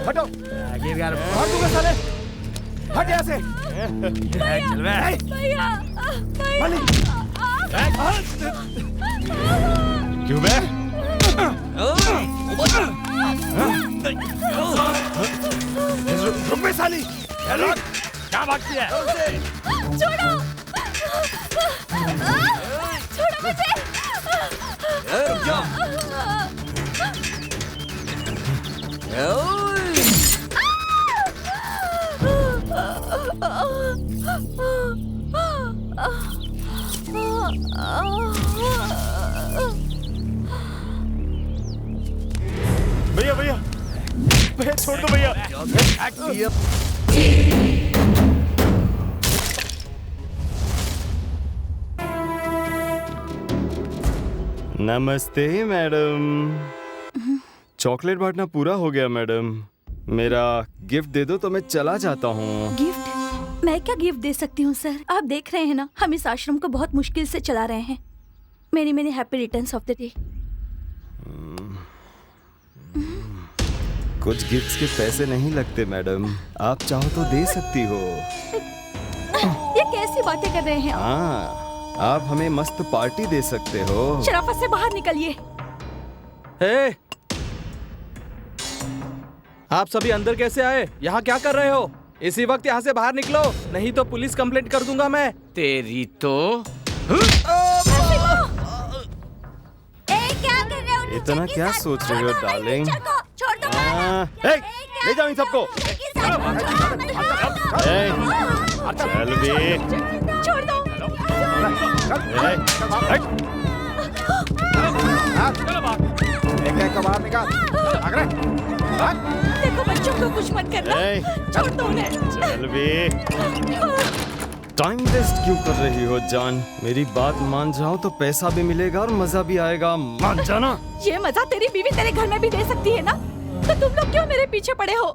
हटो, मार दूंगा साले। हट यहाँ से। चल बे। भैया, मालिक। क्यों बे? रुक बे साली। क्या भागती है? छोड़ो, छोड़ो मुझे। रुक जा। भैया भैया भैया छोड़ दो भैया। नमस्ते मैडम। चॉकलेट बांटना पूरा हो गया मैडम। मेरा गिफ्ट दे दो तो मैं चला जाता हूँ। गिफ्ट? मैं क्या गिफ्ट दे सकती हूँ सर? आप देख रहे हैं ना, हम इस आश्रम को बहुत मुश्किल से चला रहे हैं। Many many happy returns of the day. कुछ गिफ्ट्स के पैसे नहीं लगते मैडम, आप चाहो तो दे सकती हो। ये कैसी बातें कर रहे हैं आप? हाँ, आप हमें मस्त पार्टी दे सकते हो। शराफत से बाहर निकलिए। हे! आप सभी अंदर कैसे आए? यहाँ क्या कर रहे हो? इसी वक्त यहाँ से बाहर निकलो, नहीं तो पुलिस कंप्लेंट कर दूंगा मैं। तेरी तो क्या कर रहे हो? इतना क्या सोच रहे हो डार्लिंग? छोड़ दो। ले जाओ इन सबको। चल बे। छोड़ दो। बाहर निकाल। देखो बच्चों को कुछ मत करना। छोड़ दो उन्हें। चल बे। टाइम वेस्ट क्यों कर रही हो जान? मेरी बात मान जाओ तो पैसा भी मिलेगा और मजा भी आएगा। मान जाना। ये मजा तेरी बीवी तेरे घर में भी दे सकती है ना? तो तुम लोग क्यों मेरे पीछे पड़े हो?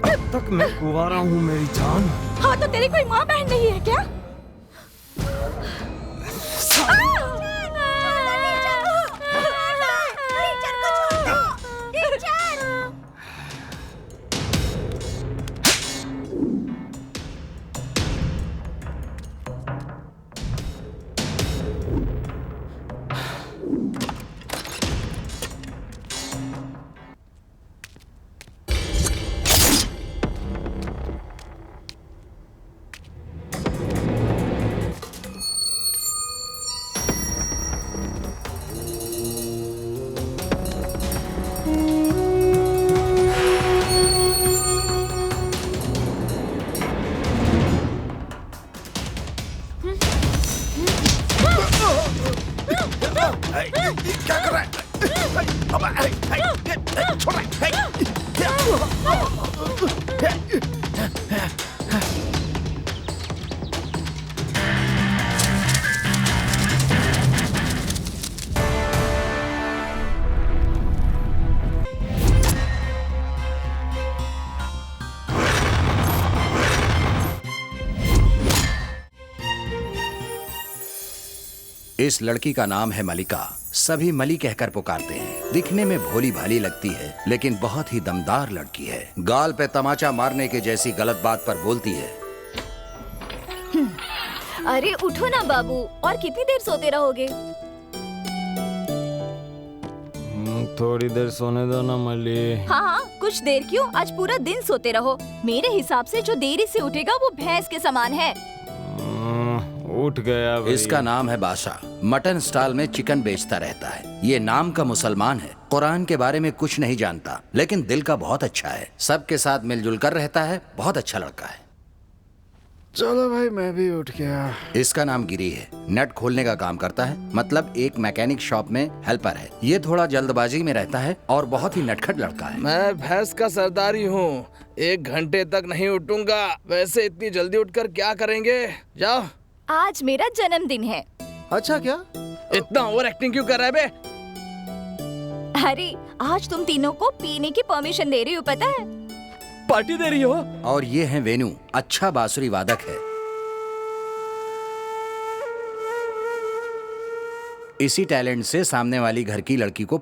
अब तक मैं कुंवारा हूँ मेरी जान। हाँ तो तेरी कोई माँ बहन नहीं है क्या? क्या कर रहा है? छोड़ रहा है। इस लड़की का नाम है मलिका। सभी मली कहकर पुकारते हैं। दिखने में भोली भाली लगती है, लेकिन बहुत ही दमदार लड़की है। गाल पे तमाचा मारने के जैसी गलत बात पर बोलती है। अरे उठो ना बाबू, और कितनी देर सोते रहोगे? थोड़ी देर सोने दो ना मली। हाँ हाँ, कुछ देर क्यों, आज पूरा दिन सोते रहो। मेरे हिसाब से जो देरी से उठेगा वो भैंस के समान है। उठ गया भाई। इसका नाम है बादशाह। मटन स्टॉल में चिकन बेचता रहता है। ये नाम का मुसलमान है। कुरान के बारे में कुछ नहीं जानता, लेकिन दिल का बहुत अच्छा है। सबके साथ मिलजुल कर रहता है। बहुत अच्छा लड़का है। चलो भाई, मैं भी उठ गया। इसका नाम गिरी है। नट खोलने का काम करता है, मतलब एक मैकेनिक शॉप में हेल्पर है। ये थोड़ा जल्दबाजी में रहता है और बहुत ही नटखट लड़का है। मैं भैंस का सरदारी हूँ। 1 घंटे तक नहीं उठूंगा। वैसे इतनी जल्दी उठकर क्या करेंगे? जाओ। आज मेरा जन्मदिन है। अच्छा क्या? इतना ओवर एक्टिंग क्यों कर रहा है बे? अरे आज तुम तीनों को पीने की परमिशन दे रही हो, पता है? पार्टी दे रही हो? और ये है वेनु, अच्छा बांसुरी वादक है। इसी टैलेंट से सामने वाली घर की लड़की को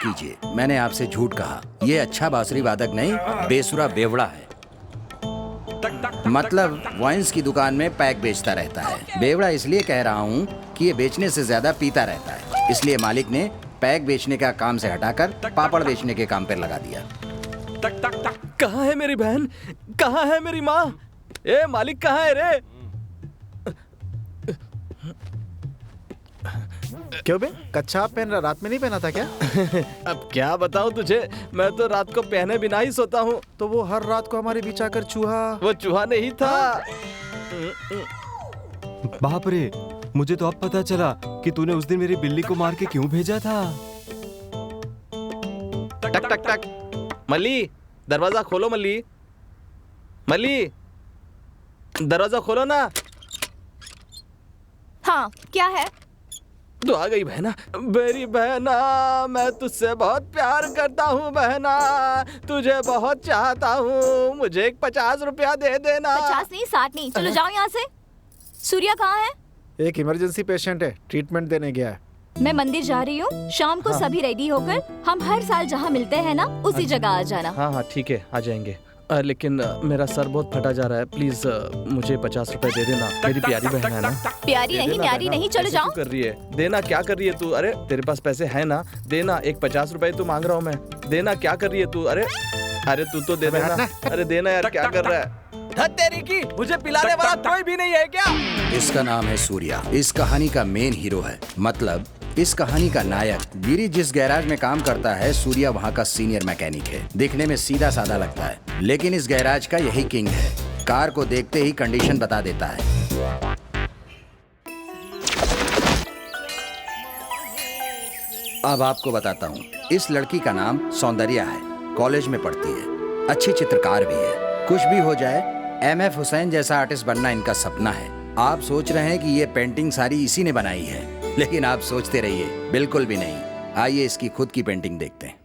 कीजिए, मैंने आपसे झूठ कहा। ये अच्छा बांसुरी वादक नहीं, बेसुरा बेवड़ा है। मतलब वाइन्स की दुकान में पैक बेचता रहता है। बेवड़ा इसलिए कह रहा हूँ कि ये बेचने से ज्यादा पीता रहता है, इसलिए मालिक ने पैक बेचने का काम से हटाकर पापड़ बेचने के काम पर लगा दिया। कहाँ है मेरी बहन? कहाँ है मेरी माँ? ए मालिक कहाँ है रे? क्यों बे, कच्छा पहन रहा, रात में नहीं पहना था क्या? अब क्या बताऊं तुझे, मैं तो रात को पहने बिना ही सोता हूँ। तो वो हर रात को हमारे बीच आकर चूहा। वो चूहा नहीं था। बाप रे, मुझे तो अब पता चला कि तूने उस दिन मेरी बिल्ली को मार के क्यों भेजा था। टक टक टक। मल्ली, दरवाजा खोलो मल्ली। मल्ली, दरवाजा खोलो ना। हाँ, क्या है? तो आ गई बहना। मेरी बहना, मैं तुझसे बहुत प्यार करता हूँ बहना, तुझे बहुत चाहता हूँ, मुझे 50 रुपया दे देना। 50 नहीं, 60 नहीं, चलो जाओ यहाँ से। सूर्या कहाँ है? एक इमरजेंसी पेशेंट है, ट्रीटमेंट देने गया है। मैं मंदिर जा रही हूँ, शाम को सभी रेडी होकर हम हर साल जहाँ मिलते हैं ना, उसी जगह आ जाना। हाँ हाँ ठीक है, आ जाएंगे। लेकिन मेरा सर बहुत फटा जा रहा है, प्लीज मुझे 50 रुपए दे देना। मेरी प्यारी बहन है ना। प्यारी नहीं, न्यारी नहीं, चलो जाओ। कर रही है, देना। क्या कर रही है तू? अरे तेरे पास पैसे है ना, देना। एक 50 रुपए तू मांग रहा हूँ मैं, देना। क्या कर रही है तू? अरे अरे तू तो दे देना। अरे देना यार, क्या कर रहा है? तेरी की, मुझे पिलाने वाला कोई भी नहीं है क्या? इसका नाम है सूर्या। इस कहानी का मेन हीरो है, मतलब इस कहानी का नायक। गिरी जिस गैराज में काम करता है, सूर्या वहाँ का सीनियर मैकेनिक है। दिखने में सीधा साधा लगता है, लेकिन इस गैराज का यही किंग है। कार को देखते ही कंडीशन बता देता है। अब आपको बताता हूँ, इस लड़की का नाम सौंदर्या है, कॉलेज में पढ़ती है, अच्छी चित्रकार भी है। कुछ भी हो जाए, MF हुसैन जैसा आर्टिस्ट बनना इनका सपना है। आप सोच रहे हैं कि ये पेंटिंग सारी इसी ने बनाई है, लेकिन आप सोचते रहिए, बिल्कुल भी नहीं। आइए इसकी खुद की पेंटिंग देखते हैं।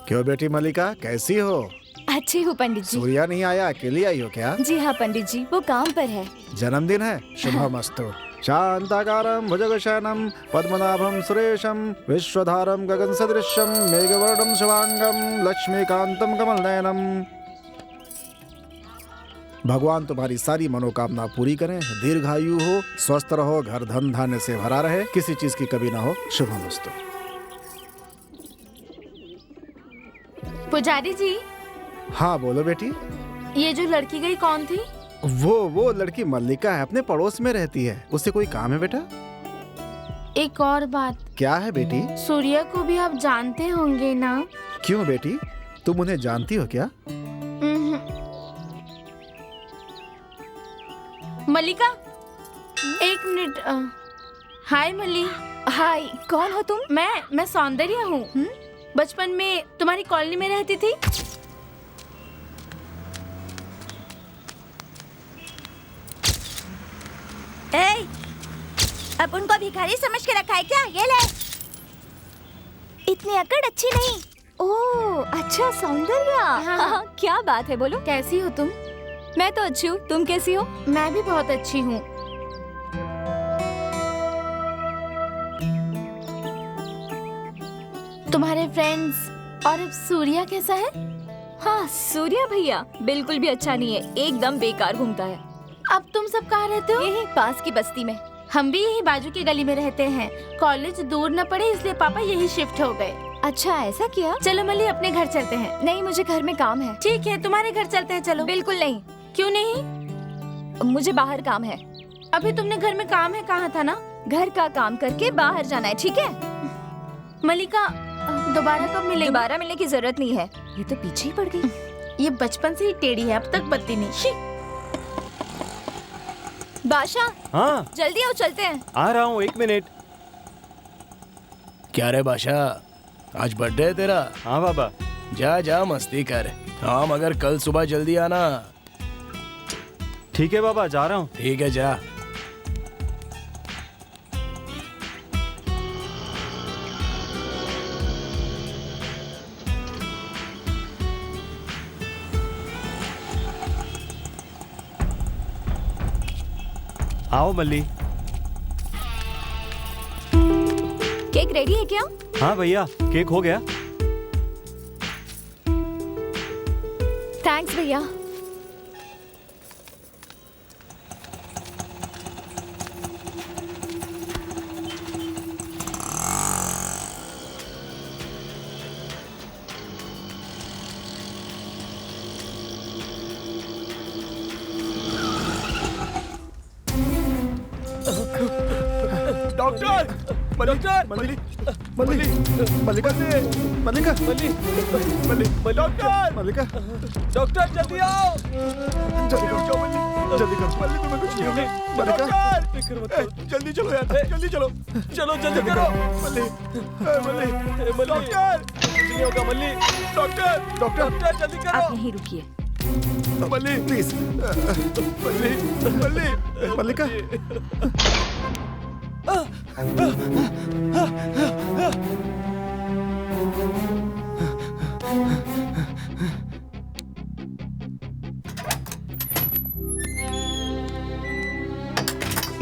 क्यों बेटी मलिका, कैसी हो? अच्छी हूँ पंडित जी। सूर्या नहीं आया, अकेली आई हो क्या? जी हाँ पंडित जी, वो काम पर है। जन्मदिन है? शुभमस्तु। शांताकारं भुजगशयनं पद्मनाभं सुरेशं विश्वधारं गगनसदृशं मेघवर्णं शुभांगं लक्ष्मीकांतं कमलनयनं। भगवान तुम्हारी सारी मनोकामना पूरी करें, दीर्घायु हो, स्वस्थ रहो, घर धन धान्य से भरा रहे, किसी चीज की कमी ना हो। शुभमस्तु। पुजारी जी। हाँ बोलो बेटी। ये जो लड़की गई कौन थी? वो लड़की मल्लिका है, अपने पड़ोस में रहती है। उससे कोई काम है बेटा? एक और बात। क्या है बेटी? सूर्या को भी आप जानते होंगे ना? क्यों बेटी, तुम उन्हें जानती हो क्या? मल्लिका, एक मिनट। हाय मल्ली। हाय, कौन हो तुम? मैं सौंदर्या हूँ। बचपन में तुम्हारी कॉलोनी में रहती थी। ए, अब उनको भिखारी समझ के रखा है क्या? ये ले। इतनी अकड़ अच्छी नहीं। ओह अच्छा, सौंदर्या। हाँ, क्या बात है, बोलो। कैसी हो तुम? मैं तो अच्छी हूँ, तुम कैसी हो? मैं भी बहुत अच्छी हूँ। तुम्हारे फ्रेंड्स और अब सूर्या कैसा है? हाँ, सूर्या भैया बिल्कुल भी अच्छा नहीं है, एकदम बेकार घूमता है। अब तुम सब कहाँ रहते हो? यही पास की बस्ती में। हम भी यही बाजू की गली में रहते हैं। कॉलेज दूर न पड़े इसलिए पापा यही शिफ्ट हो गए। अच्छा, ऐसा किया? चलो मल्ली, अपने घर चलते हैं। नहीं, मुझे घर में काम है। ठीक है, तुम्हारे घर चलते हैं। चलो। बिल्कुल नहीं। क्यों नहीं? मुझे बाहर काम है। अभी तुमने घर में काम है कहा था ना? घर का काम करके बाहर जाना है, ठीक है? मल्लिका, दोबारा कब मिलेंगे? दोबारा मिलने की जरूरत नहीं है, ये तो पीछे ही पड़ गई। ये बचपन से ही टेढ़ी है, अब तक बत्ती नहीं। शी। बादशाह, हाँ जल्दी आओ, चलते हैं। आ रहा हूँ, 1 मिनट। क्या रे बादशाह, आज बर्थडे है तेरा? हाँ बाबा। जा जा मस्ती कर। हाँ मगर कल सुबह जल्दी आना। ठीक है बाबा, जा रहा हूँ। ठीक है, जा। आओ मल्ली। केक रेडी है क्या? हाँ भैया, केक हो गया। थैंक्स भैया। डॉक्टर, डॉक्टर, मल्लिका मल्लिका डॉक्टर, मल्लिका डॉक्टर जल्दी आओ। जल्दी करो, जल्दी करो। मल्ली तुम्हें कुछ नहीं होगा। मल्लिका जल्दी चलो यार, जल्दी चलो, चलो जल्दी करो। मल्ली मल्ली डॉक्टर, कुछ नहीं होगा मल्ली। डॉक्टर, डॉक्टर डॉक्टर जल्दी करो। आप यहीं रुकिए। मल्ली please, Malli Malli Mallika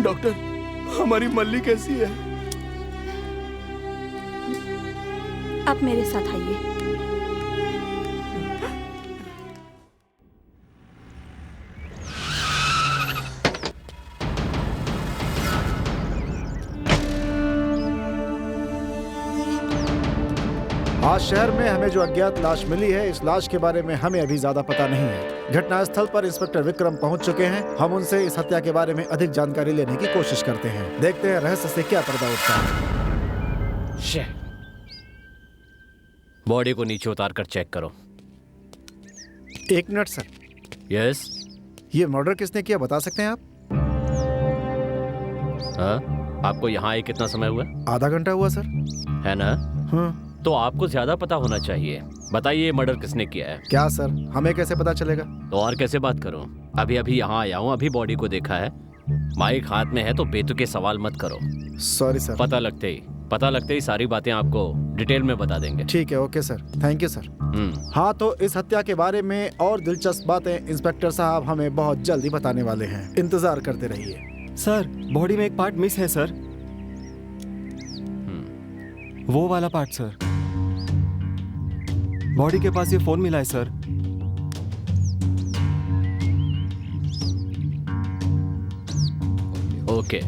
doctor, हमारी मल्ली कैसी है? आप मेरे साथ आइए। आज शहर में हमें जो अज्ञात लाश मिली है, इस लाश के बारे में हमें अभी ज्यादा पता नहीं है। घटनास्थल पर इंस्पेक्टर विक्रम पहुंच चुके हैं। हम उनसे इस हत्या के बारे में अधिक जानकारी लेने की कोशिश करते हैं। देखते हैं रहस्य से क्या पर्दा उठता है। बॉडी को नीचे उतार कर चेक करो। 1 मिनट सर। यस। ये मर्डर किसने किया बता सकते हैं आप? हाँ, आपको यहाँ आए कितना समय हुआ? आधा घंटा हुआ सर। है ना? हाँ। तो आपको ज्यादा पता होना चाहिए। बताइए ये मर्डर किसने किया है? क्या सर, हमें कैसे पता चलेगा? तो और कैसे बात करूं? अभी अभी यहाँ आया हूँ, अभी बॉडी को देखा है। माइक हाथ में है तो बेतुके सवाल मत करो। Sorry sir. पता लगते ही सारी बातें आपको डिटेल में बता देंगे। ठीक है, okay sir, thank you sir. हाँ, तो इस हत्या के बारे में और दिलचस्प बातें इंस्पेक्टर साहब हमें बहुत जल्दी बताने वाले हैं। इंतजार करते रहिए। सर, बॉडी में एक पार्ट मिस है सर। वो वाला पार्ट सर। बॉडी के पास ये फोन मिला है सर। ओके,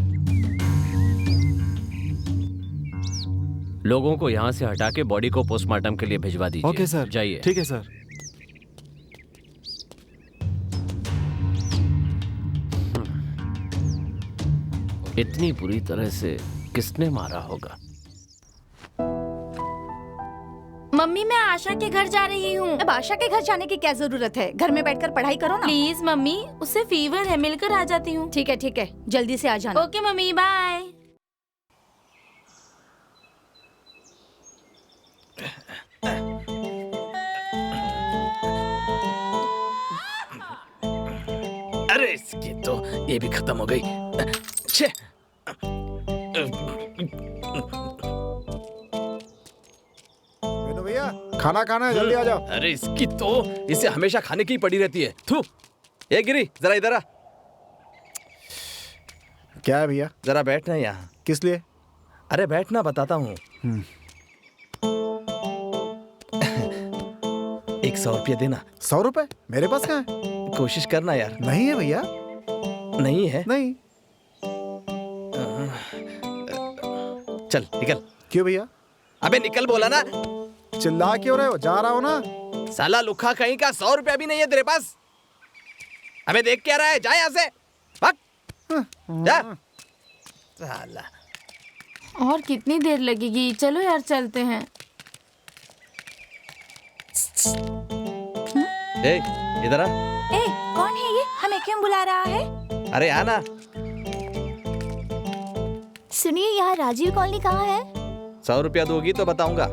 लोगों को यहाँ से हटा के बॉडी को पोस्टमार्टम के लिए भिजवा दीजिए। ओके सर, जाइए। ठीक है सर। इतनी बुरी तरह से किसने मारा होगा? मम्मी, मैं आशा के घर जा रही हूँ। अब आशा के घर जाने की क्या जरूरत है? घर में बैठकर पढ़ाई करो ना। प्लीज मम्मी, उसे फीवर है, मिलकर आ जाती हूँ। ठीक है, जल्दी से आ जाना। Okay mummy, bye. अरे इसकी तो ये भी खत्म हो गई। छे। विनू भैया, खाना खाना है, जल्दी आ जाओ। अरे इसकी तो इसे हमेशा खाने की पड़ी रहती है। थू। ये गिरी, जरा इधर आ। क्या है भैया? जरा बैठना यहाँ। किस लिए? अरे बैठना, बताता हूँ। 100 रुपया देना। 100 रुपए? मेरे पास कहाँ है? कोशिश करना यार। नहीं है भैया। नहीं है? नहीं। चल निकल। क्यों भैया? अबे निकल बोला ना। चिल्ला क्यों रहे हो? जा रहा हो ना। साला लुखा कहीं का 100 रुपया भी नहीं है तेरे पास। अबे देख क्या रहा है? जा यहाँ से, भाग जा। साला। और कितनी देर लगेगी? चलो यार, चलते हैं। ए, इधर आ। ए, कौन है ये? हमें क्यों बुला रहा है? अरे आना। सुनिए, यहाँ राजीव कॉलोनी कहाँ है? 100 रुपया दोगी तो बताऊंगा।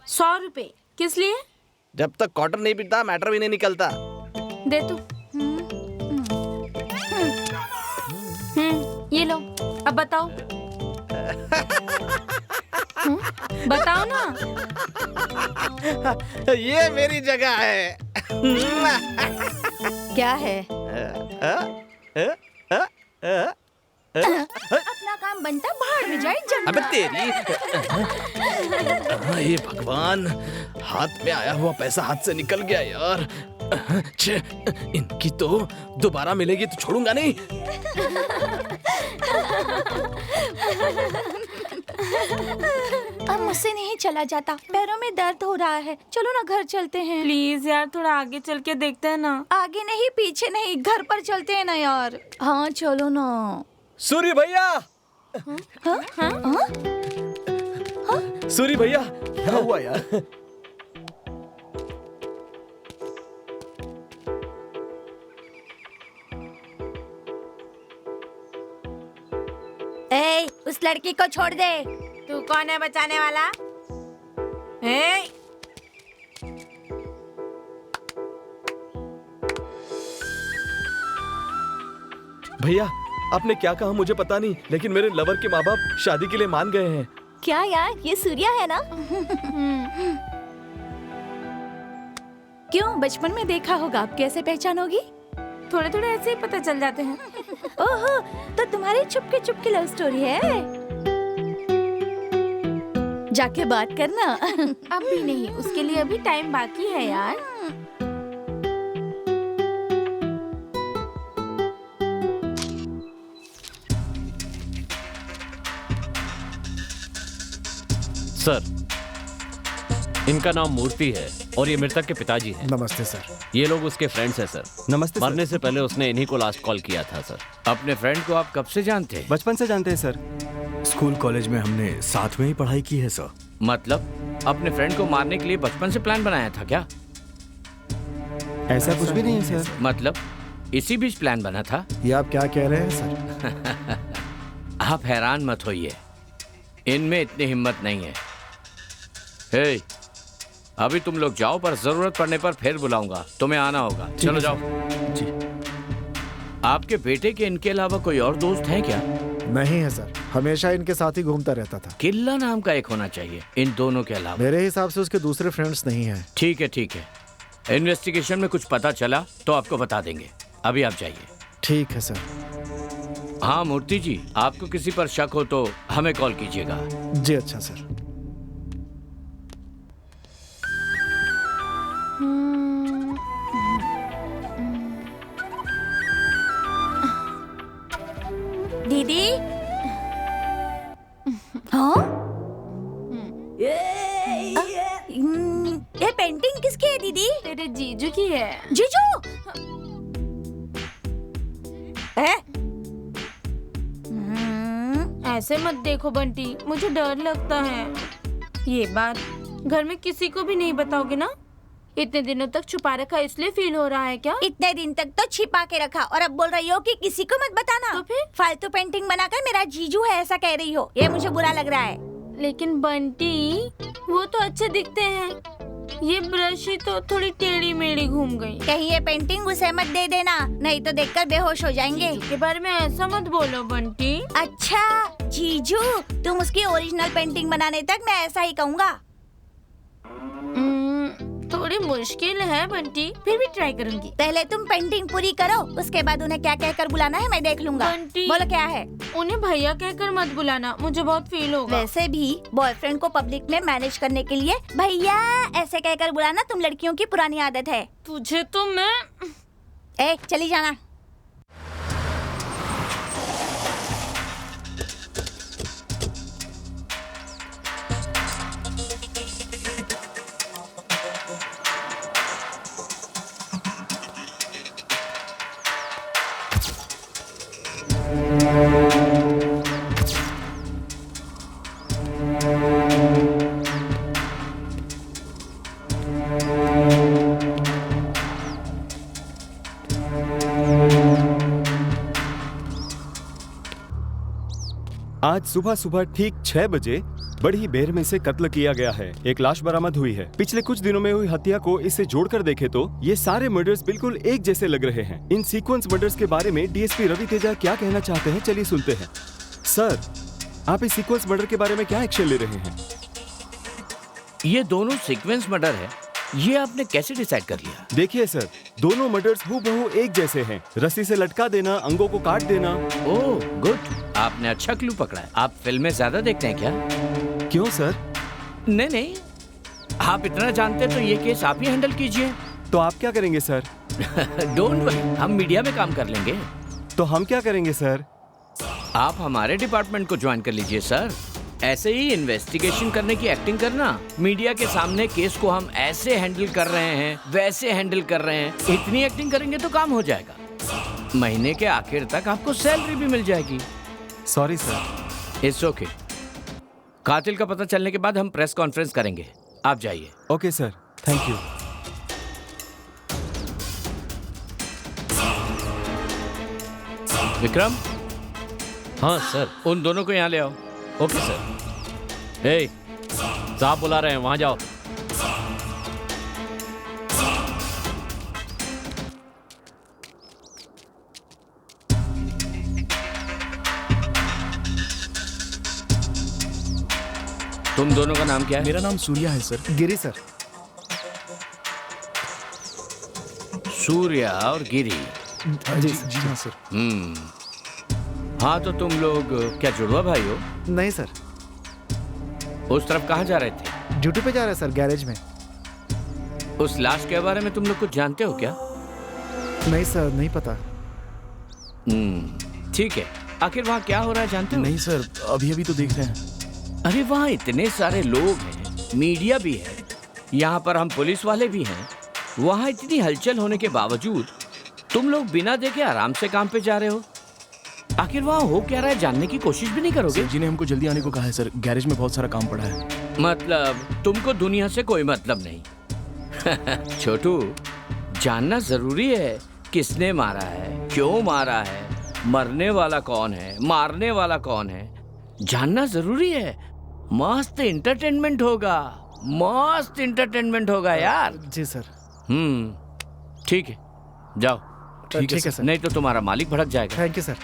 100 रुपए किस लिए? जब तक क्वार्टर नहीं पिटता मैटर भी नहीं निकलता। दे तू। ये लो, अब बताओ। बताओ ना। ये मेरी जगह है। क्या है? अपना काम बनता भाड़ में जाए जंगल। अबे तेरी हे भगवान, हाथ में आया हुआ पैसा हाथ से निकल गया यार। छे, इनकी तो दोबारा मिलेगी तो छोड़ूंगा नहीं। अब मुझसे नहीं चला जाता, पैरों में दर्द हो रहा है। चलो ना घर चलते हैं। प्लीज यार थोड़ा आगे चल के देखते हैं ना। आगे नहीं पीछे नहीं, घर पर चलते हैं ना यार। हाँ चलो ना। सूरी भैया, सूरी भैया, क्या हुआ यार? ए, उस लड़की को छोड़ दे। तू कौन है बचाने वाला? ए? भैया आपने क्या कहा मुझे पता नहीं, लेकिन मेरे लवर के माँ बाप शादी के लिए मान गए हैं। क्या यार, ये सूर्या है ना? क्यों, बचपन में देखा होगा, आप कैसे पहचानोगी? थोड़े थोड़े ऐसे ही पता चल जाते हैं। ओहो, तो तुम्हारी चुपके चुपके लव स्टोरी है। जाके बात करना। अभी नहीं, उसके लिए अभी टाइम बाकी है यार। सर, इनका नाम मूर्ति है और ये मृतक के पिताजी हैं। नमस्ते सर। ये लोग उसके फ्रेंड्स हैं सर। नमस्ते मरने से पहले उसने इन्हीं को लास्ट कॉल किया था सर। अपने फ्रेंड को आप कब से जानते हैं? बचपन से जानते हैं सर। स्कूल कॉलेज में हमने साथ में ही पढ़ाई की है सर। मतलब अपने फ्रेंड को मारने के लिए बचपन से प्लान बनाया था क्या? ऐसा कुछ भी नहीं है सर। मतलब इसी बीच प्लान बना था? ये आप क्या कह रहे हैं सर? आप हैरान मत होइए, इनमें इतनी हिम्मत नहीं है। हे, अभी तुम लोग जाओ, पर जरूरत पड़ने पर फिर बुलाऊंगा, तुम्हें आना होगा। चलो जाओ। जी। आपके बेटे के इनके अलावा कोई और दोस्त है क्या? नहीं है सर, हमेशा इनके साथ ही घूमता रहता था। किल्ला नाम का एक होना चाहिए इन दोनों के अलावा। मेरे हिसाब से उसके दूसरे फ्रेंड्स नहीं हैं। ठीक है ठीक है, इन्वेस्टिगेशन में कुछ पता चला तो आपको बता देंगे। अभी आप जाइए। ठीक है सर। हाँ मूर्ति जी, आपको किसी पर शक हो तो हमें कॉल कीजिएगा। जी अच्छा सर। दीदी, हाँ? ये पेंटिंग किसकी है दीदी? तेरे जीजू की है। जीजू? ऐसे मत देखो बंटी, मुझे डर लगता है। ये बात घर में किसी को भी नहीं बताओगे ना? इतने दिनों तक छुपा रखा इसलिए फील हो रहा है क्या? इतने दिन तक तो छिपा के रखा और अब बोल रही हो कि किसी को मत बताना। तो फिर? फालतू पेंटिंग बनाकर मेरा जीजू है ऐसा कह रही हो, ये मुझे बुरा लग रहा है। लेकिन बंटी, वो तो अच्छे दिखते हैं, ये ब्रश ही तो थोड़ी टेढ़ी मेढ़ी घूम गई। कहीं ये पेंटिंग उसे मत दे देना, नहीं तो देखकर बेहोश हो जाएंगे। जीजू के बारे में ऐसा मत बोलो बंटी। अच्छा जीजू, तुम उसकी ओरिजिनल पेंटिंग बनाने तक मैं ऐसा ही कहूँगा। थोड़ी मुश्किल है बंटी, फिर भी ट्राई करूंगी। पहले तुम पेंटिंग पूरी करो, उसके बाद उन्हें क्या कहकर बुलाना है मैं देख लूंगा। बंटी, बोलो क्या है? उन्हें भैया कहकर मत बुलाना, मुझे बहुत फील होगा। वैसे भी बॉयफ्रेंड को पब्लिक में मैनेज करने के लिए भैया ऐसे कहकर बुलाना तुम लड़कियों की पुरानी आदत है। तुझे तो मैं चली जाना। आज सुबह सुबह ठीक 6 बजे बड़ी बेर में से कत्ल किया गया है। एक लाश बरामद हुई है। पिछले कुछ दिनों में हुई हत्या को इससे जोड़कर देखे तो ये सारे मर्डर्स बिल्कुल एक जैसे लग रहे हैं। इन सीक्वेंस मर्डर्स के बारे में डीएसपी रवि तेजा क्या कहना चाहते हैं, चलिए सुनते हैं। सर, आप इस सीक्वेंस मर्डर के बारे में क्या एक्शन ले रहे हैं? ये दोनों सीक्वेंस मर्डर है ये आपने कैसे डिसाइड कर लिया? देखिए सर, दोनों मर्डर्स हूबहू एक जैसे हैं। रस्सी से लटका देना, अंगों को काट देना। ओह गुड, आपने अच्छा क्लू पकड़ा है। आप फिल्में ज्यादा देखते हैं क्या? क्यों सर? नहीं नहीं, आप इतना जानते हैं तो ये केस आप ही हैंडल कीजिए। तो आप क्या करेंगे सर? डोंट वरी, हम मीडिया में काम कर लेंगे। तो हम क्या करेंगे सर? आप हमारे डिपार्टमेंट को ज्वाइन कर लीजिए सर। ऐसे ही इन्वेस्टिगेशन करने की एक्टिंग करना, मीडिया के सामने केस को हम ऐसे हैंडल कर रहे हैं, वैसे हैंडल कर रहे हैं, इतनी एक्टिंग करेंगे तो काम हो जाएगा। महीने के आखिर तक आपको सैलरी भी मिल जाएगी। Sorry sir. It's okay. कातिल का पता चलने के बाद हम प्रेस कॉन्फ्रेंस करेंगे, आप जाइए। Okay sir, thank you. Vikram, हाँ सर। उन दोनों को यहाँ ले आओ। Okay sir. हे, साहब बुला रहे हैं, वहां जाओ। तुम दोनों का नाम क्या है? मेरा नाम सूर्या है सर। गिरी सर। सूर्या और गिरी। जी जी हाँ सर। हाँ, तो तुम लोग क्या जुड़वा भाई हो? नहीं सर, उस तरफ कहाँ जा रहे थे? ड्यूटी पे जा रहे हैं सर, गैरेज में। उस लाश के बारे में तुम लोग कुछ जानते हो क्या? नहीं सर, नहीं पता। ठीक है। आखिर वहाँ क्या हो रहा है जानते हो? नहीं सर, अभी अभी तो देख रहे हैं। अरे वहाँ इतने सारे लोग हैं, मीडिया भी है, यहाँ पर हम पुलिस वाले भी हैं। वहाँ इतनी हलचल होने के बावजूद तुम लोग बिना देखे आराम से काम पे जा रहे हो। आखिर वहाँ हो क्या रहा है जानने की कोशिश भी नहीं करोगे? सर जी ने हमको जल्दी आने को कहा है सर, गैरेज में बहुत सारा काम पड़ा है। मतलब तुमको दुनिया से कोई मतलब नहीं। छोटू, जानना जरूरी है किसने मारा है, क्यों मारा है, मरने वाला कौन है, मारने वाला कौन है, जानना जरूरी है। मस्त एंटरटेनमेंट होगा, मस्त एंटरटेनमेंट होगा यार। जी सर। ठीक है, जाओ। ठीक है सर। नहीं तो तुम्हारा मालिक भड़क जाएगा। Thank you sir.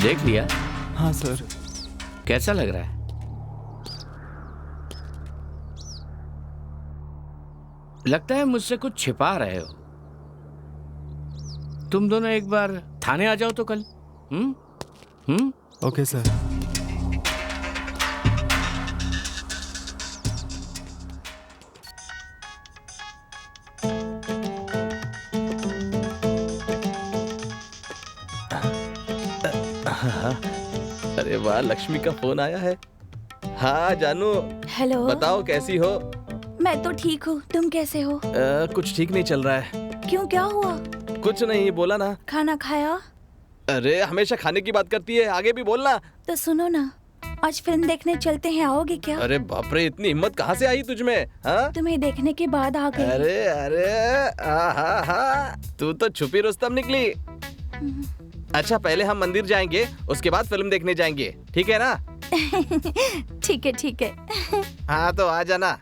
देख लिया? हाँ सर। कैसा लग रहा है? लगता है मुझसे कुछ छिपा रहे हो। तुम दोनों एक बार थाने आ जाओ तो कल। Okay sir. अरे वाह, लक्ष्मी का फोन आया है। हाँ जानू, हेलो। बताओ कैसी हो? मैं तो ठीक हूँ, तुम कैसे हो? कुछ ठीक नहीं चल रहा है। क्यों, क्या हुआ? कुछ नहीं, बोला ना। खाना खाया? अरे हमेशा खाने की बात करती है, आगे भी बोलना। तो सुनो ना, आज फिल्म देखने चलते हैं, आओगे क्या? अरे बाप रे, इतनी हिम्मत कहाँ से आई तुझ में? हाँ? तुम्हें देखने के बाद आ गई। अरे अरे, हाँ, तू तो छुपी रुस्तम निकली। अच्छा, पहले हम मंदिर जाएंगे, उसके बाद फिल्म देखने जाएंगे, ठीक है ना? ठीक है ठीक है। हाँ तो आ जाना।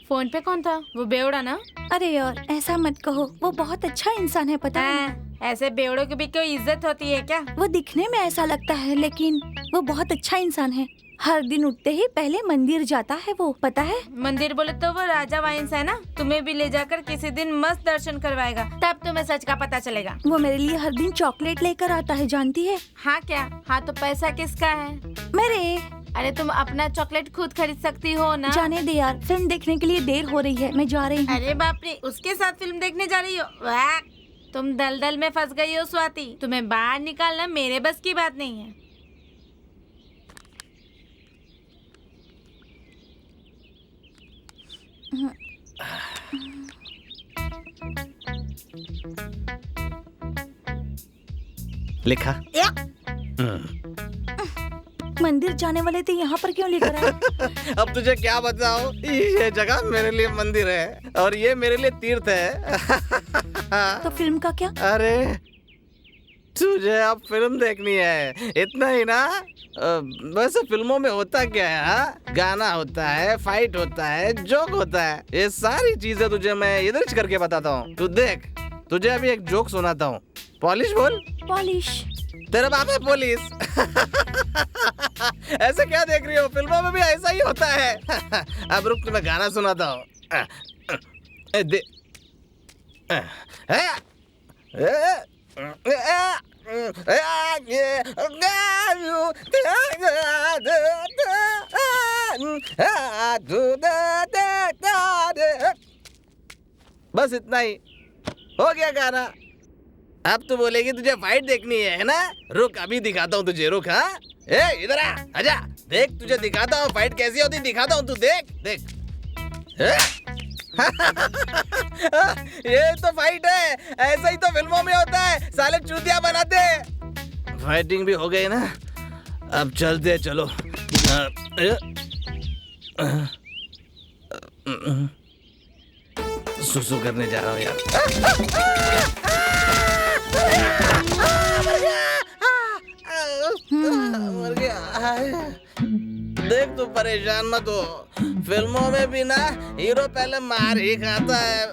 फोन पे कौन था? वो बेवड़ा ना? अरे यार ऐसा मत कहो, वो बहुत अच्छा इंसान है, पता है? ऐसे बेवड़ों की भी कोई इज्जत होती है क्या? वो दिखने में ऐसा लगता है लेकिन वो बहुत अच्छा इंसान है। हर दिन उठते ही पहले मंदिर जाता है वो, पता है? मंदिर बोले तो वो राजा वाइंस है ना, तुम्हें भी ले जाकर किसी दिन मस्त दर्शन करवाएगा, तब तुम्हें सच का पता चलेगा। वो मेरे लिए हर दिन चॉकलेट लेकर आता है, जानती है? हाँ क्या? हाँ तो पैसा किसका है? मेरे। अरे तुम अपना चॉकलेट खुद खरीद सकती हो ना। जाने दे यार, फिल्म देखने के लिए देर हो रही है, मैं जा रही हूँ। अरे बाप रे, उसके साथ फिल्म देखने जा रही हो? वाह, तुम दलदल में फंस गई हो स्वाति, तुम्हें बाहर निकालना मेरे बस की बात नहीं है। लिखा। मंदिर जाने वाले थे, यहाँ पर क्यों लेकर आए? अब तुझे क्या बताओ, ये जगह मेरे लिए मंदिर है। और ये मेरे लिए तीर्थ है। तो फिल्म का क्या? अरे तुझे अब फिल्म देखनी है, इतना ही ना? वैसे फिल्मों में होता क्या है? हाँ, गाना होता है, फाइट होता है, जोक होता है, ये सारी चीजें तुझे मैं इधर करके बताता हूँ। तू देख, तुझे अभी एक जोक सुनाता हूँ। पॉलिश बोल। पॉलिश। तेरा बाप है पुलिस। ऐसे क्या देख रही हो? फिल्मों में भी ऐसा ही होता है। अब रुक, तुम्हें गाना सुनाता हूँ। बस इतना ही हो गया गाना। अब तू बोलेगी तुझे फाइट देखनी है ना? रुक, अभी दिखाता हूँ तुझे, रुक। हाँ, ए इधर आ, आजा, देख तुझे दिखाता हूँ फाइट कैसी होती, दिखाता हूँ, तू देख देख। ये तो फाइट है, ऐसा ही तो फिल्मों में होता है, साले चूतिया बनाते हैं। फाइटिंग भी हो गई ना, अब चलते चलो। सुसु करने जा रहा हूँ यार। मर गया। देख, तू परेशान मत हो, फिल्मों में भी ना हीरो पहले मार ही खाता है।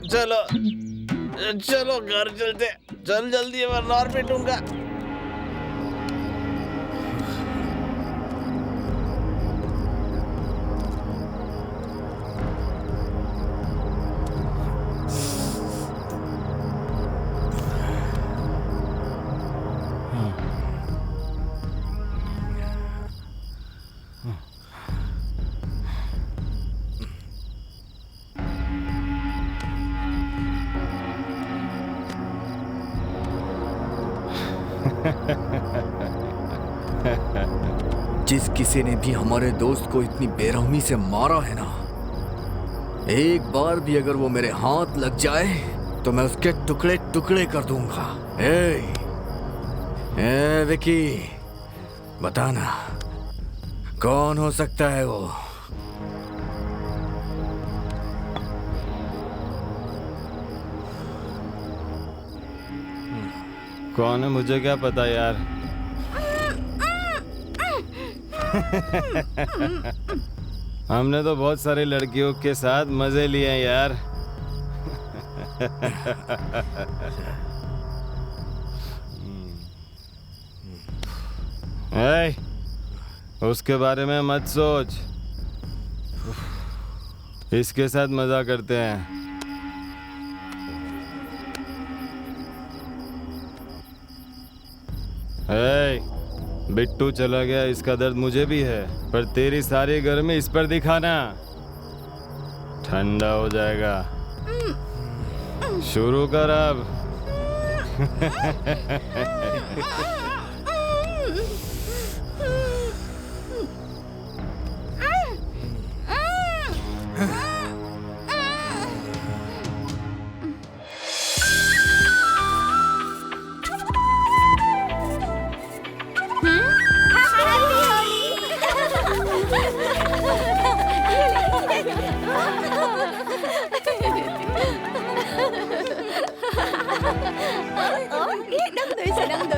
चलो चलो घर चलते, चल जल्दी वरना और पिटूंगा। जिस किसी ने भी हमारे दोस्त को इतनी बेरहमी से मारा है ना, एक बार भी अगर वो मेरे हाथ लग जाए तो मैं उसके टुकड़े टुकड़े कर दूंगा। ए विकी, बताना कौन हो सकता है वो? कौन है मुझे क्या पता यार। हमने तो बहुत सारी लड़कियों के साथ मजे लिए हैं यार। उसके बारे में मत सोच, इसके साथ मजा करते हैं। बिट्टू चला गया, इसका दर्द मुझे भी है, पर तेरी सारी गर्मी इस पर दिखाना, ठंडा हो जाएगा। शुरू कर अब।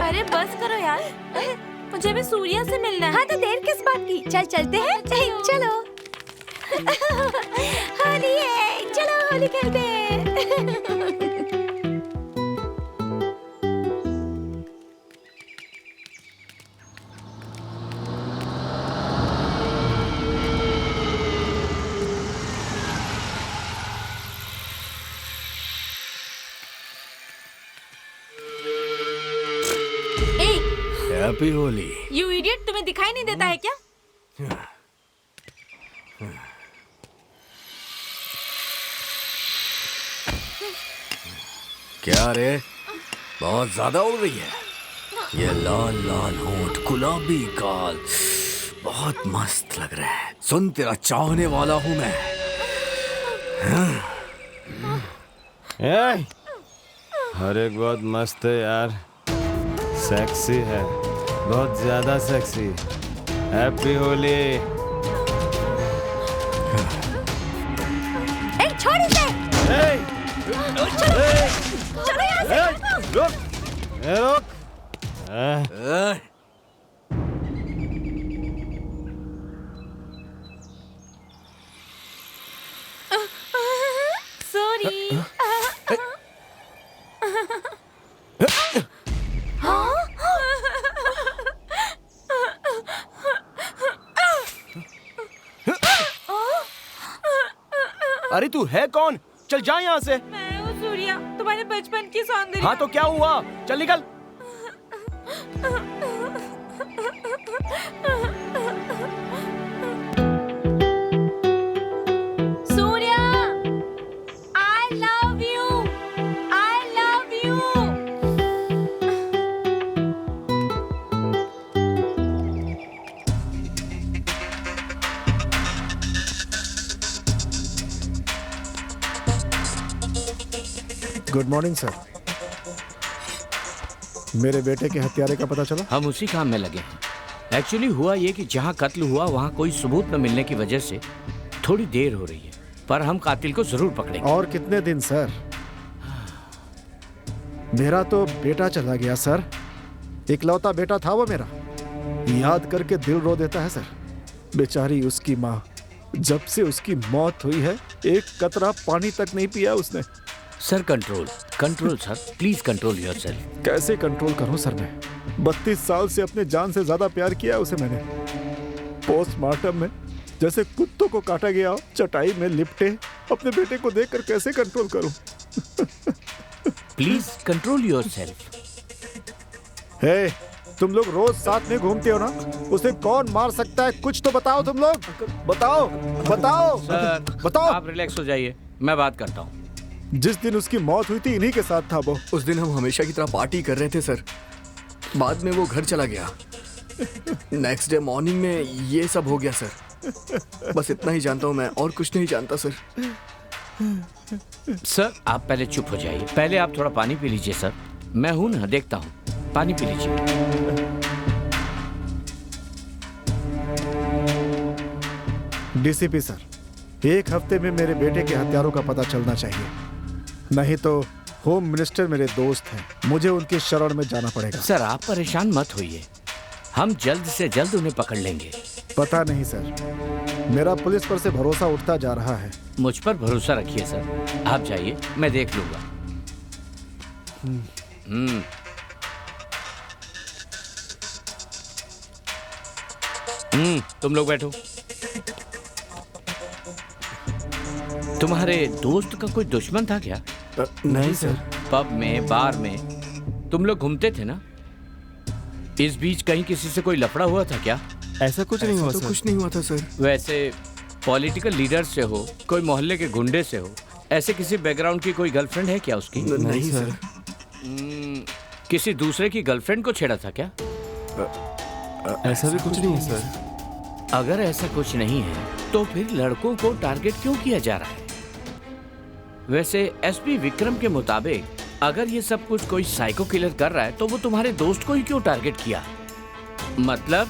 अरे बस करो यार, मुझे भी सूर्या से मिलना है। हाँ तो देर किस बात की, चल चलते हैं। चलो होली है, चलो होली खेलते हैं। हैप्पी होली। यू इडियट, तुम्हें दिखाई नहीं देता है क्या? क्या रे, बहुत ज्यादा उड़ रही है। ये लाल लाल होंठ, गुलाबी गाल, बहुत मस्त लग रहा है। सुन, तेरा चाहने वाला हूं मैं। हर एक बहुत मस्त है यार, सेक्सी है, बहुत ज्यादा सेक्सी। हैप्पी होली। छोड़ इसे। चलो यहाँ से। रुक। सॉरी। अरे तू है कौन? चल जा यहाँ से। मैं हूँ सूर्या, तुम्हारे बचपन की सौंदर्य। हाँ तो क्या हुआ? चल निकल। Surya, I love you, I love you। Good morning sir. मेरे बेटे के हत्यारे का पता चला? हम उसी काम में लगे हैं। एक्चुअली हुआ ये कि जहाँ कत्ल हुआ वहाँ कोई सबूत न मिलने की वजह से थोड़ी देर हो रही है, पर हम कातिल को जरूर पकड़ेंगे। और कितने दिन सर? मेरा तो बेटा चला गया सर, इकलौता बेटा था वो मेरा। याद करके दिल रो देता है सर। बेचारी उसकी माँ, जब से उसकी मौत हुई है एक कतरा पानी तक नहीं पिया उसने। Sir control control sir, please control yourself. कैसे कंट्रोल करूं सर मैं? 32 साल से अपने जान से ज्यादा प्यार किया उसे मैंने। पोस्टमार्टम में जैसे कुत्तों को काटा गया, चटाई में लिपटे अपने बेटे को देखकर कैसे कंट्रोल करूं? Please control yourself. हे, तुम लोग रोज साथ में घूमते हो ना, उसे कौन मार सकता है? कुछ तो बताओ तुम लोग, बताओ बताओ सर बताओ। आप रिलैक्स हो जाइए, मैं बात करता हूँ। जिस दिन उसकी मौत हुई थी इन्हीं के साथ था वो। उस दिन हम हमेशा की तरह पार्टी कर रहे थे सर। बाद में वो घर चला गया। नेक्स्ट डे मॉर्निंग में ये सब हो गया सर। बस इतना ही जानता हूँ मैं, और कुछ नहीं जानता सर। सर आप पहले चुप हो जाइए, पहले आप थोड़ा पानी पी लीजिए सर। मैं हूं ना, देखता हूँ, पानी पी लीजिए। डीसीपी सर, एक हफ्ते में मेरे बेटे के हत्यारों का पता चलना चाहिए, नहीं तो होम मिनिस्टर मेरे दोस्त हैं, मुझे उनकी शरण में जाना पड़ेगा। सर आप परेशान मत होइए, हम जल्द से जल्द उन्हें पकड़ लेंगे। पता नहीं सर, मेरा पुलिस पर से भरोसा उठता जा रहा है। मुझ पर भरोसा रखिए सर, आप जाइए, मैं देख लूंगा। तुम लोग बैठो। तुम्हारे दोस्त का कोई दुश्मन था क्या? नहीं सर। पब में, बार में तुम लोग घूमते थे ना? इस बीच कहीं किसी से कोई लफड़ा हुआ था क्या? ऐसा कुछ नहीं हुआ तो सर। कुछ नहीं हुआ था सर। वैसे पॉलिटिकल लीडर से हो, कोई मोहल्ले के गुंडे से हो, ऐसे किसी बैकग्राउंड की कोई गर्लफ्रेंड है क्या उसकी? नहीं सर। किसी दूसरे की गर्लफ्रेंड को छेड़ा था क्या? ऐसा भी कुछ नहीं है सर। अगर ऐसा कुछ नहीं है तो फिर लड़कों को टारगेट क्यों किया जा रहा है? वैसे एसपी विक्रम के मुताबिक अगर ये सब कुछ कोई साइको किलर कर रहा है तो वो तुम्हारे दोस्त को ही क्यों टारगेट किया? मतलब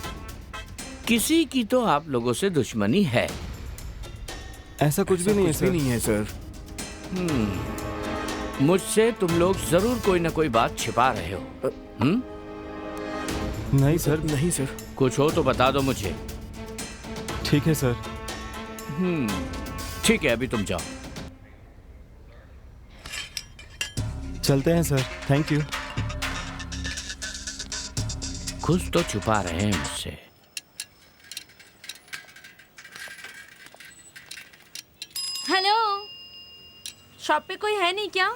किसी की तो आप लोगों से दुश्मनी है। ऐसा कुछ भी नहीं है कुछ भी सर। नहीं है सर। मुझसे तुम लोग जरूर कोई ना कोई बात छिपा रहे हो। नहीं सर। नहीं सर। कुछ हो तो बता दो मुझे। ठीक है सर। ठीक है, अभी तुम जाओ। चलते हैं सर, थैंक यू। कुछ तो छुपा रहे हैं मुझसे। हेलो, शॉप पे कोई है नहीं क्या?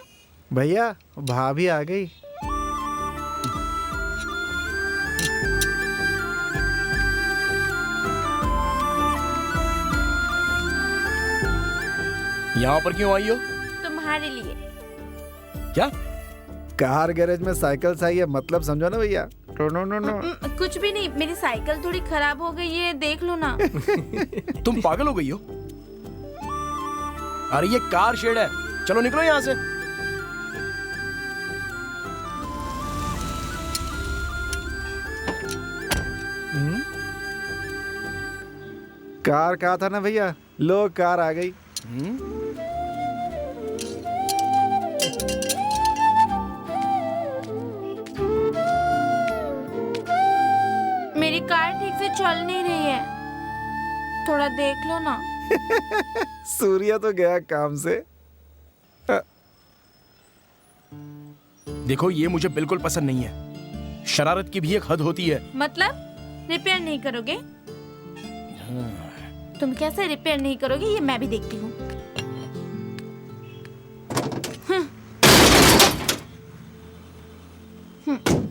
भैया, भाभी आ गई। यहाँ पर क्यों आई हो? तुम्हारे लिए। क्या? कार गैरेज में साइकिल से आई है, मतलब समझो ना भैया। नो। कुछ भी नहीं, मेरी साइकिल थोड़ी खराब हो गई है, देख लो ना। तुम पागल हो गई हो? अरे ये कार शेड है, चलो निकलो यहाँ से। कार कहा था ना भैया, लो कार आ गई। मेरी कार ठीक से चल नहीं रही है, थोड़ा देख लो ना। सूर्या तो गया काम से। देखो ये मुझे बिल्कुल पसंद नहीं है। शरारत की भी एक हद होती है। मतलब रिपेयर नहीं करोगे? तुम कैसे रिपेयर नहीं करोगे ये मैं भी देखती हूँ।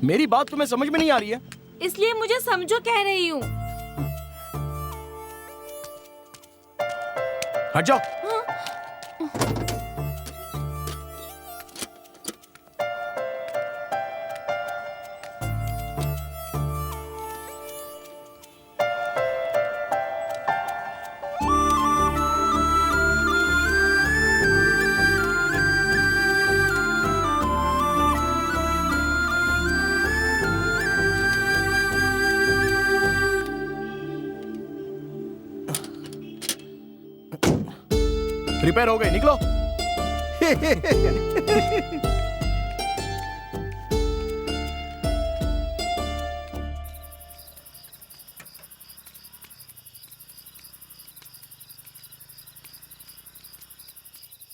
मेरी बात तुम्हें समझ में नहीं आ रही है? इसलिए मुझे समझो कह रही हूँ। हट जाओ। रिपेयर हो गई, निकलो।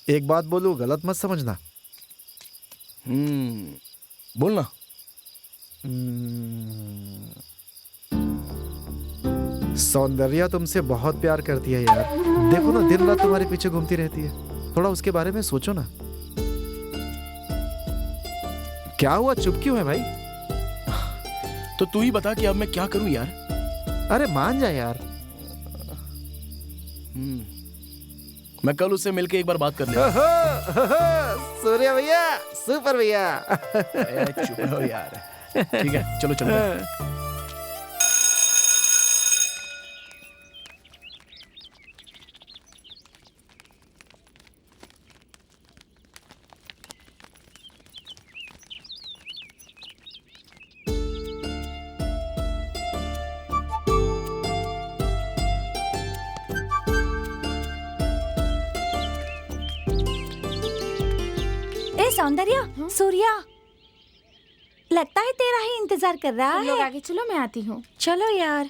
एक बात बोलूं, गलत मत समझना। बोलना। सौंदर्या तुमसे बहुत प्यार करती है यार। देखो ना, दिन रात तुम्हारे पीछे घूमती रहती है। थोड़ा उसके बारे में सोचो ना। क्या हुआ, चुप क्यों है भाई? तो तू ही बता कि अब मैं क्या करूं यार। अरे मान जा यार। मैं कल उससे मिलके एक बार बात कर ले। सूर्या भैया, सुपर भैया। चुप रहो यार। ठीक है, चलो चलते हैं। सौंदर्या, सूर्या लगता है तेरा ही इंतजार कर रहा है। लोग आगे चलो, मैं आती हूँ। चलो यार।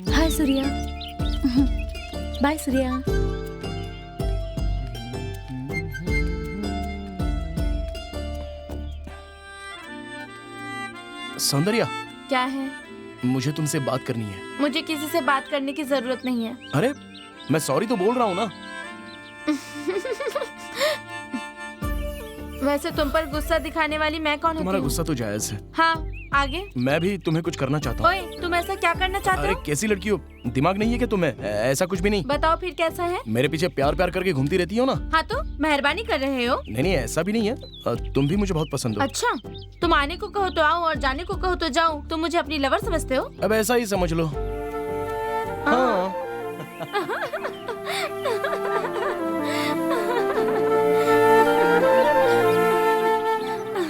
हाय सूर्या। बाय सूर्या। सौंदर्या, क्या है? मुझे तुमसे बात करनी है। मुझे किसी से बात करने की जरूरत नहीं है। अरे मैं सॉरी तो बोल रहा हूँ ना। वैसे तुम पर गुस्सा दिखाने वाली मैं कौन होती तुम्हारा हूँ? गुस्सा तो जायज है। हाँ, आगे? मैं भी तुम्हें कुछ करना चाहता हूँ। ओए, तुम ऐसा क्या करना चाहते अरे हो? कैसी लड़की हो, दिमाग नहीं है कि तुम्हें? ऐसा कुछ भी नहीं। बताओ फिर कैसा है? मेरे पीछे प्यार प्यार करके घूमती रहती हो ना। हाँ तो मेहरबानी कर रहे हो। नहीं नहीं, ऐसा भी नहीं है। तुम भी मुझे बहुत पसंद हो। अच्छा, तुम आने को कहो तो आओ और जाने को कहो तो जाऊँ। तुम मुझे अपनी लवर समझते हो? अब ऐसा ही समझ लो। हाँ।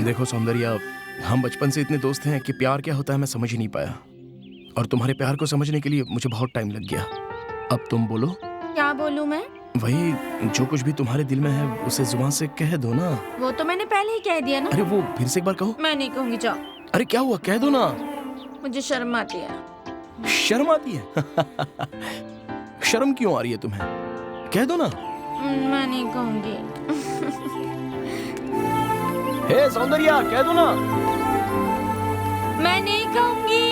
देखो सौंदर्या, हम बचपन से इतने दोस्त हैं कि प्यार क्या होता है मैं समझ ही नहीं पाया, और तुम्हारे प्यार को समझने के लिए मुझे बहुत टाइम लग गया। अब तुम बोलो। क्या बोलूं मैं? वही, जो कुछ भी तुम्हारे दिल में है उसे जुबान से कह दो ना। वो तो मैंने पहले ही कह दिया ना। अरे वो फिर से एक बार कहो। मैं नहीं कहूंगी, जाओ। अरे क्या हुआ, कह दो ना। मुझे शर्म आती है। शर्म आती है? शर्म क्यों आ रही है तुम्हें? कह दो ना। मैं नहीं कहूंगी। हे सौंदर्या, कह दो ना। मैं नहीं कहूंगी।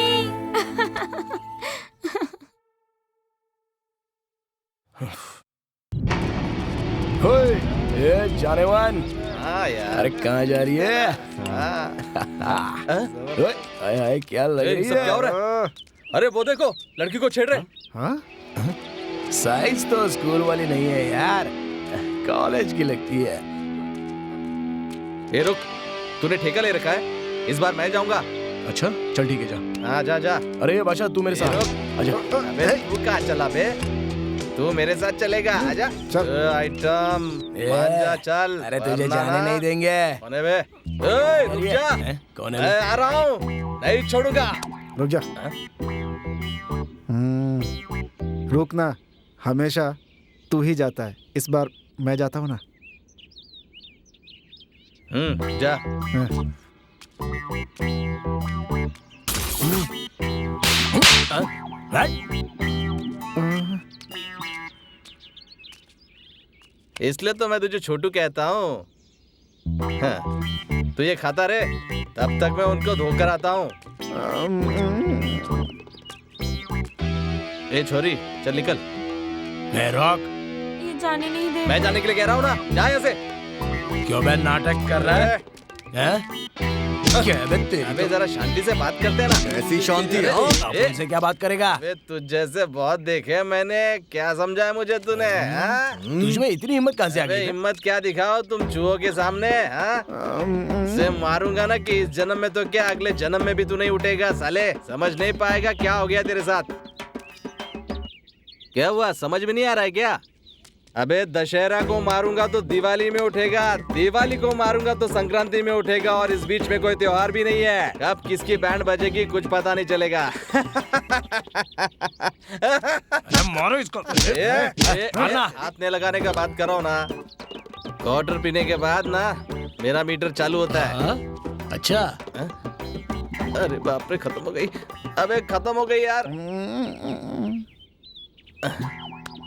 होय, ये जानेवान। हाँ यार। अरे कहाँ जा रही है? ओए, हाय हाय, क्या लग रही सब क्या हो रहा है? अरे वो देखो, लड़की को छेड़ रहे। हाँ? साइज तो स्कूल वाली नहीं है यार, कॉलेज की लगती है। ए रुक, तूने ठेका ले रखा है? इस बार मैं जाऊंगा। अच्छा चल ठीक है, जा। हाँ जा जा। अरे बादशाह तू मेरे साथ आजा। अबे तू कहाँ चला बे? तू मेरे साथ चलेगा, आजा। चल। आइटम मान जा, चल। अरे तुझे वरना जाने नहीं देंगे। कौन है बे? ए, रुक जा। कौन मैं है? आ रहा हूँ, नहीं छोड़ूंगा। रुक जा। रुकना, हमेशा तू ही जाता है, इस बार मैं जाता हूँ ना। जा। इसलिए तो मैं तुझे छोटू कहता हूँ। हाँ, तू ये खाता रहे, तब तक मैं उनको धोकर आता हूँ। ए छोरी, चल निकल। रोक, ये जाने नहीं दे। मैं जाने के लिए कह रहा हूँ ना, जा यहाँ से। क्यों बे नाटक कर रहा है? क्या बे तेरी अबे जरा शांति से बात करते हैं ना। ऐसी शांति है। तुमसे क्या बात करेगा? अबे तुझ जैसे बहुत देखे मैंने, क्या समझा है मुझे तूने? हाँ? तुझ में इतनी हिम्मत कहाँ से आ अबे गई? हिम्मत क्या दिखाओ तुम चूहों के सामने? हाँ? से मारूंगा ना कि इस जन्म में तो क्या, अगले जन्म में भी तू नहीं उठेगा साले। समझ नहीं पाएगा क्या हो गया तेरे साथ। क्या हुआ, समझ में नहीं आ रहा है क्या? अबे दशहरा को मारूंगा तो दिवाली में उठेगा, दिवाली को मारूंगा तो संक्रांति में उठेगा, और इस बीच में कोई त्योहार भी नहीं है। कब किसकी बैंड बजेगी कुछ पता नहीं चलेगा। मारो इसको। हाथ नहीं लगाने का बात करो ना। क्वार्टर पीने के बाद ना मेरा मीटर चालू होता है। अच्छा। अरे बाप रे, खत्म हो गई। अबे खत्म हो गई यार।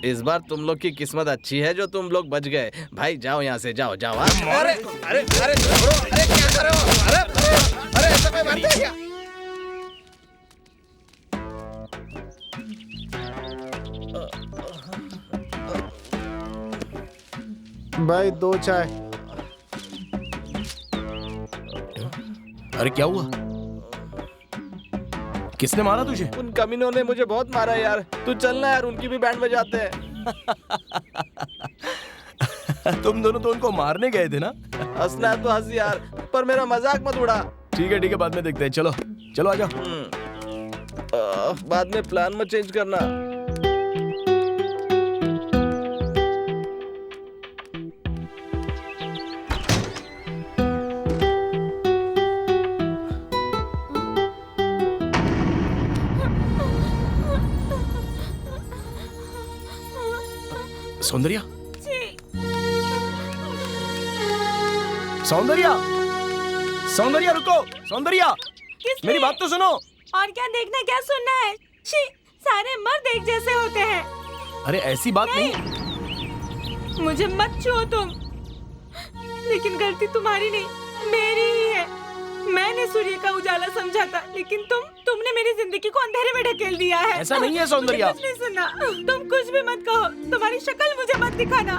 इस बार तुम लोग की किस्मत अच्छी है जो तुम लोग बच गए। भाई जाओ यहाँ से, जाओ जाओ। अरे अरे अरे अरे क्या कर रहे हो? अरे अरे ऐसा कोई बात है क्या? भाई 2 चाय। अरे क्या हुआ? किसने मारा तुझे? उन कमीनों ने मुझे बहुत मारा यार। तू चलना यार, उनकी भी बैंड बजाते हैं। तुम दोनों तो उनको मारने गए थे ना? हंसना है तो हंस यार, पर मेरा मजाक मत उड़ा। ठीक है, बाद में देखते हैं। चलो चलो आ जाओ। बाद में प्लान मत चेंज करना। सौंदर्या, सौंदर्या, सौंदर्या रुको। सौंदर्या, मेरी बात तो सुनो। और क्या देखना, क्या सुनना है? छी, सारे मर्द एक जैसे होते हैं। अरे ऐसी बात नहीं। मुझे मत छुओ तुम। लेकिन गलती तुम्हारी नहीं, मेरी ही है। मैंने सूर्य का उजाला समझा था, लेकिन तुमने मेरी जिंदगी को अंधेरे में ढकेल दिया है। ऐसा नहीं है सौंदर्या। कुछ नहीं सुनना, तुम कुछ भी मत कहो। तुम्हारी शक्ल मुझे मत दिखाना।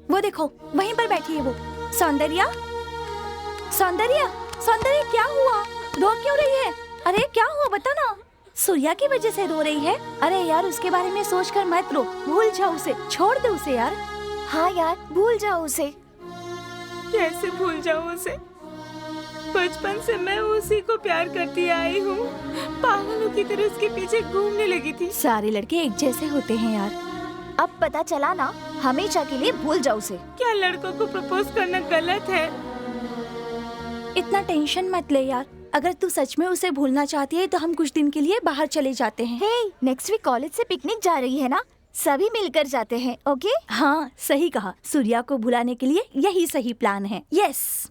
वो देखो, वहीं पर बैठी है वो। सौंदर्या, सौंदर्या, सौंदर्या, क्या हुआ? रो क्यों रही है? अरे क्या हुआ, बता ना। सूर्या की वजह से रो रही है? अरे यार, उसके बारे में सोचकर मत रो, भूल जाओ उसे, छोड़ दे उसे यार। हाँ यार, भूल जाओ उसे। कैसे भूल जाऊं उसे? बचपन से मैं उसी को प्यार करती आई हूँ। पागलों की तरह उसके पीछे घूमने लगी थी। सारे लड़के एक जैसे होते हैं यार। अब पता चला ना, हमेशा के लिए भूल जाओ उसे। क्या लड़कों को प्रपोज करना गलत है? इतना टेंशन मत ले यार। अगर तू सच में उसे भूलना चाहती है तो हम कुछ दिन के लिए बाहर चले जाते हैं। हे, नेक्स्ट वीक कॉलेज से पिकनिक जा रही है ना, सभी मिलकर जाते हैं। ओके? हाँ सही कहा, सूर्या को भुलाने के लिए यही सही प्लान है। यस।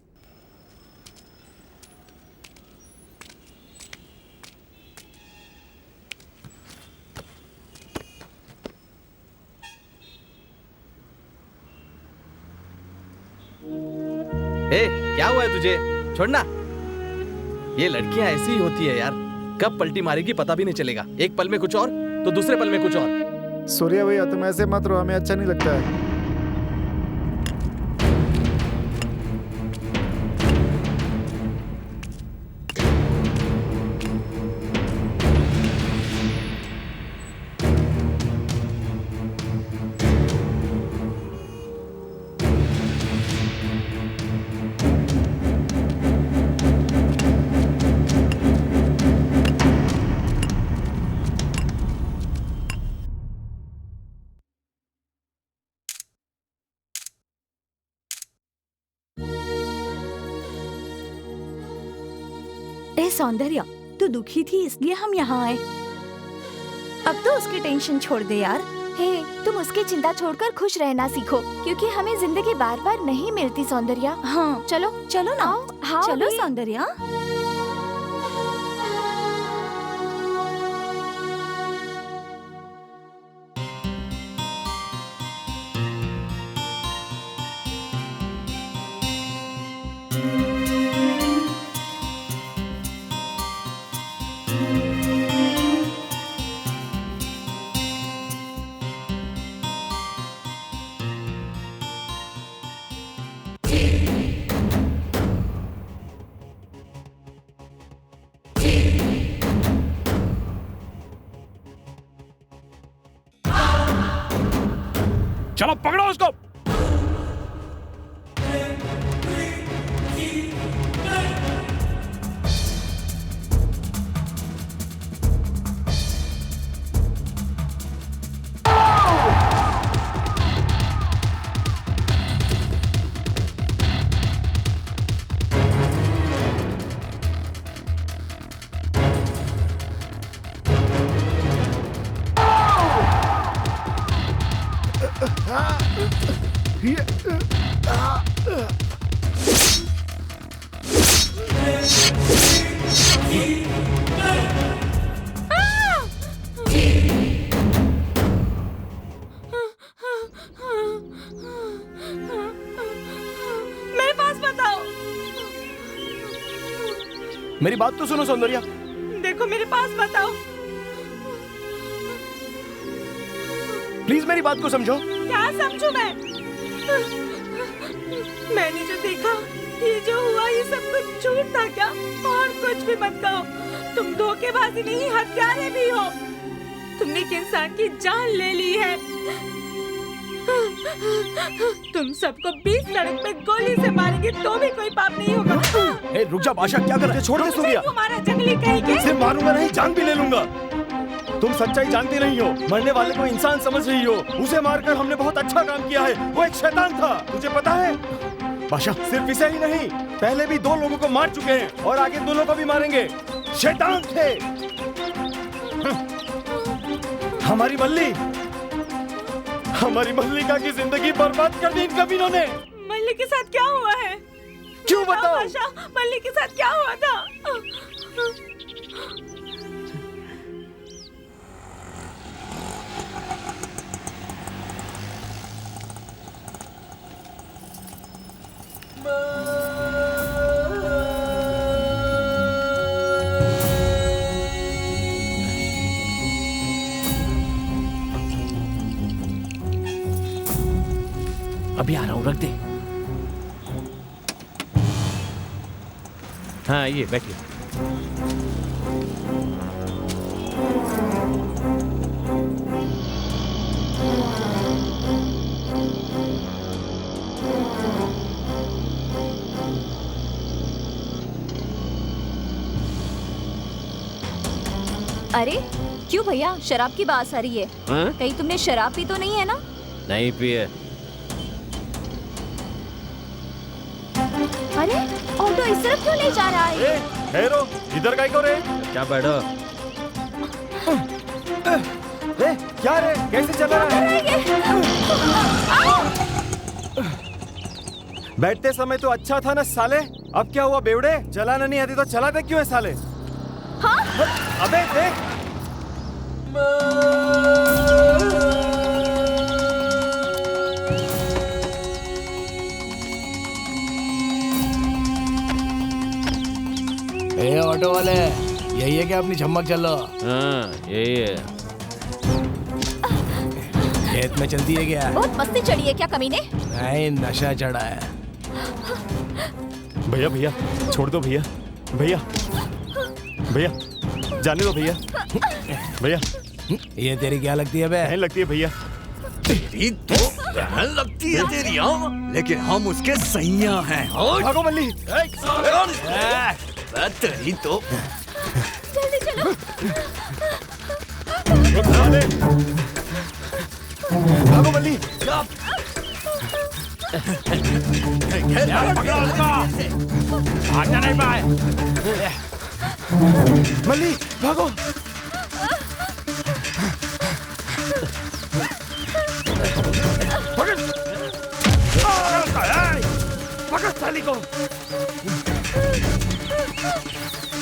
ए, क्या हुआ है तुझे? छोड़ना। ये लड़कियां ऐसी ही होती है यार, कब पलटी मारेगी पता भी नहीं चलेगा। एक पल में कुछ और तो दूसरे पल में कुछ और। सूर्या भैया, तुम ऐसे मत रो, हमें अच्छा नहीं लगता है। ए सौंदर्या, तू दुखी थी इसलिए हम यहाँ आए। अब तो उसकी टेंशन छोड़ दे यार। हे, तुम उसकी चिंता छोड़कर खुश रहना सीखो, क्योंकि हमें जिंदगी बार बार नहीं मिलती सौंदर्या। हाँ चलो चलो ना, हाँ चलो भी। सौंदर्या। चलो पकड़ो उसको। मेरे पास बताओ। मेरी बात तो सुनो सौंदर्या। देखो मेरे पास बताओ। प्लीज मेरी बात को समझो। क्या समझूं मैं? मैंने जो देखा, ये जो हुआ, ये सब कुछ झूठ था क्या? और कुछ भी मत कहो। तुम धोखेबाजी नहीं, हत्यारे भी हो। तुमने एक इंसान की जान ले ली है। तुम सबको 20 सड़क पे गोली से मारेंगे तो भी कोई पाप नहीं होगा। ए, रुक जा बादशाह, क्या कर रहे? छोड़ दे सूर्या। तुम्हारा जंगली कहीं सिर्फ मारूंगा नहीं, जान भी ले लूंगा। तुम सच्चाई जानती नहीं हो, मरने वाले को इंसान समझ रही हो। उसे मारकर हमने बहुत अच्छा काम किया है। वो एक शैतान था, तुझे पता है? बादशाह, सिर्फ इसे ही नहीं, पहले भी 2 लोगों को मार चुके हैं और आगे 2 लोगों को भी मारेंगे। शैतान थे। हमारी मल्लिका की जिंदगी बर्बाद कर दी इन कमीनों ने। मल्लिक के साथ क्या हुआ है? क्यों बताओ? मल्लिक के साथ क्या हुआ था? अभी आ रहा हूँ, रख दे। हाँ ये बैठिए। अरे क्यों भैया, शराब की बात आ रही है? हाँ? कहीं तुमने शराब पी तो नहीं है ना? नहीं पिए। अरे ऑटो इस तरफ क्यों ले जा रहा है? हेरो, इधर काहे को रे? क्या बैठो। क्या रे, कैसे चल रहा है? बैठते समय तो अच्छा था ना साले, अब क्या हुआ बेवड़े? चलाना नहीं आती तो चलाते क्यों है साले? हाँ? अबे देख। ए ऑटो वाले, यही है क्या अपनी झमक चल लो? हाँ यही है। खेत में चलती है क्या? बहुत मस्ती चढ़ी है क्या कमीने? नहीं, नशा चढ़ा है। भैया भैया छोड़ दो भैया। भैया भैया जाने दो भैया। भैया ये तेरी क्या लगती है बे? बहन लगती है भैया। तेरी तो बहन लगती है तेरी, हाँ? लेकिन हम उसके सैया हैं। भागो मल्ली। तेरी तो जल्दी चलो। भागो मल्ली। भागना नहीं पाए। मल्ली भागो। पकड़ साली को।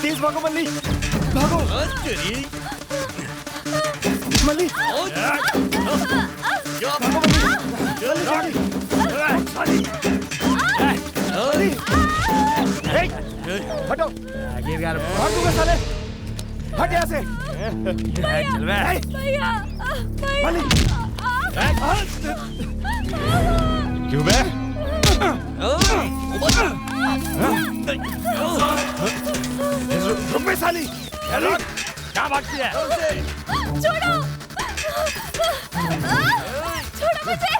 तेज भागो मल्ली, भागो। मल्ली हटो, भाग दूंगा साले, हट यहाँ से। मल्ली क्यों बे? रुक बे साली, क्या भागती है? छोड़ो, छोड़ो मुझे।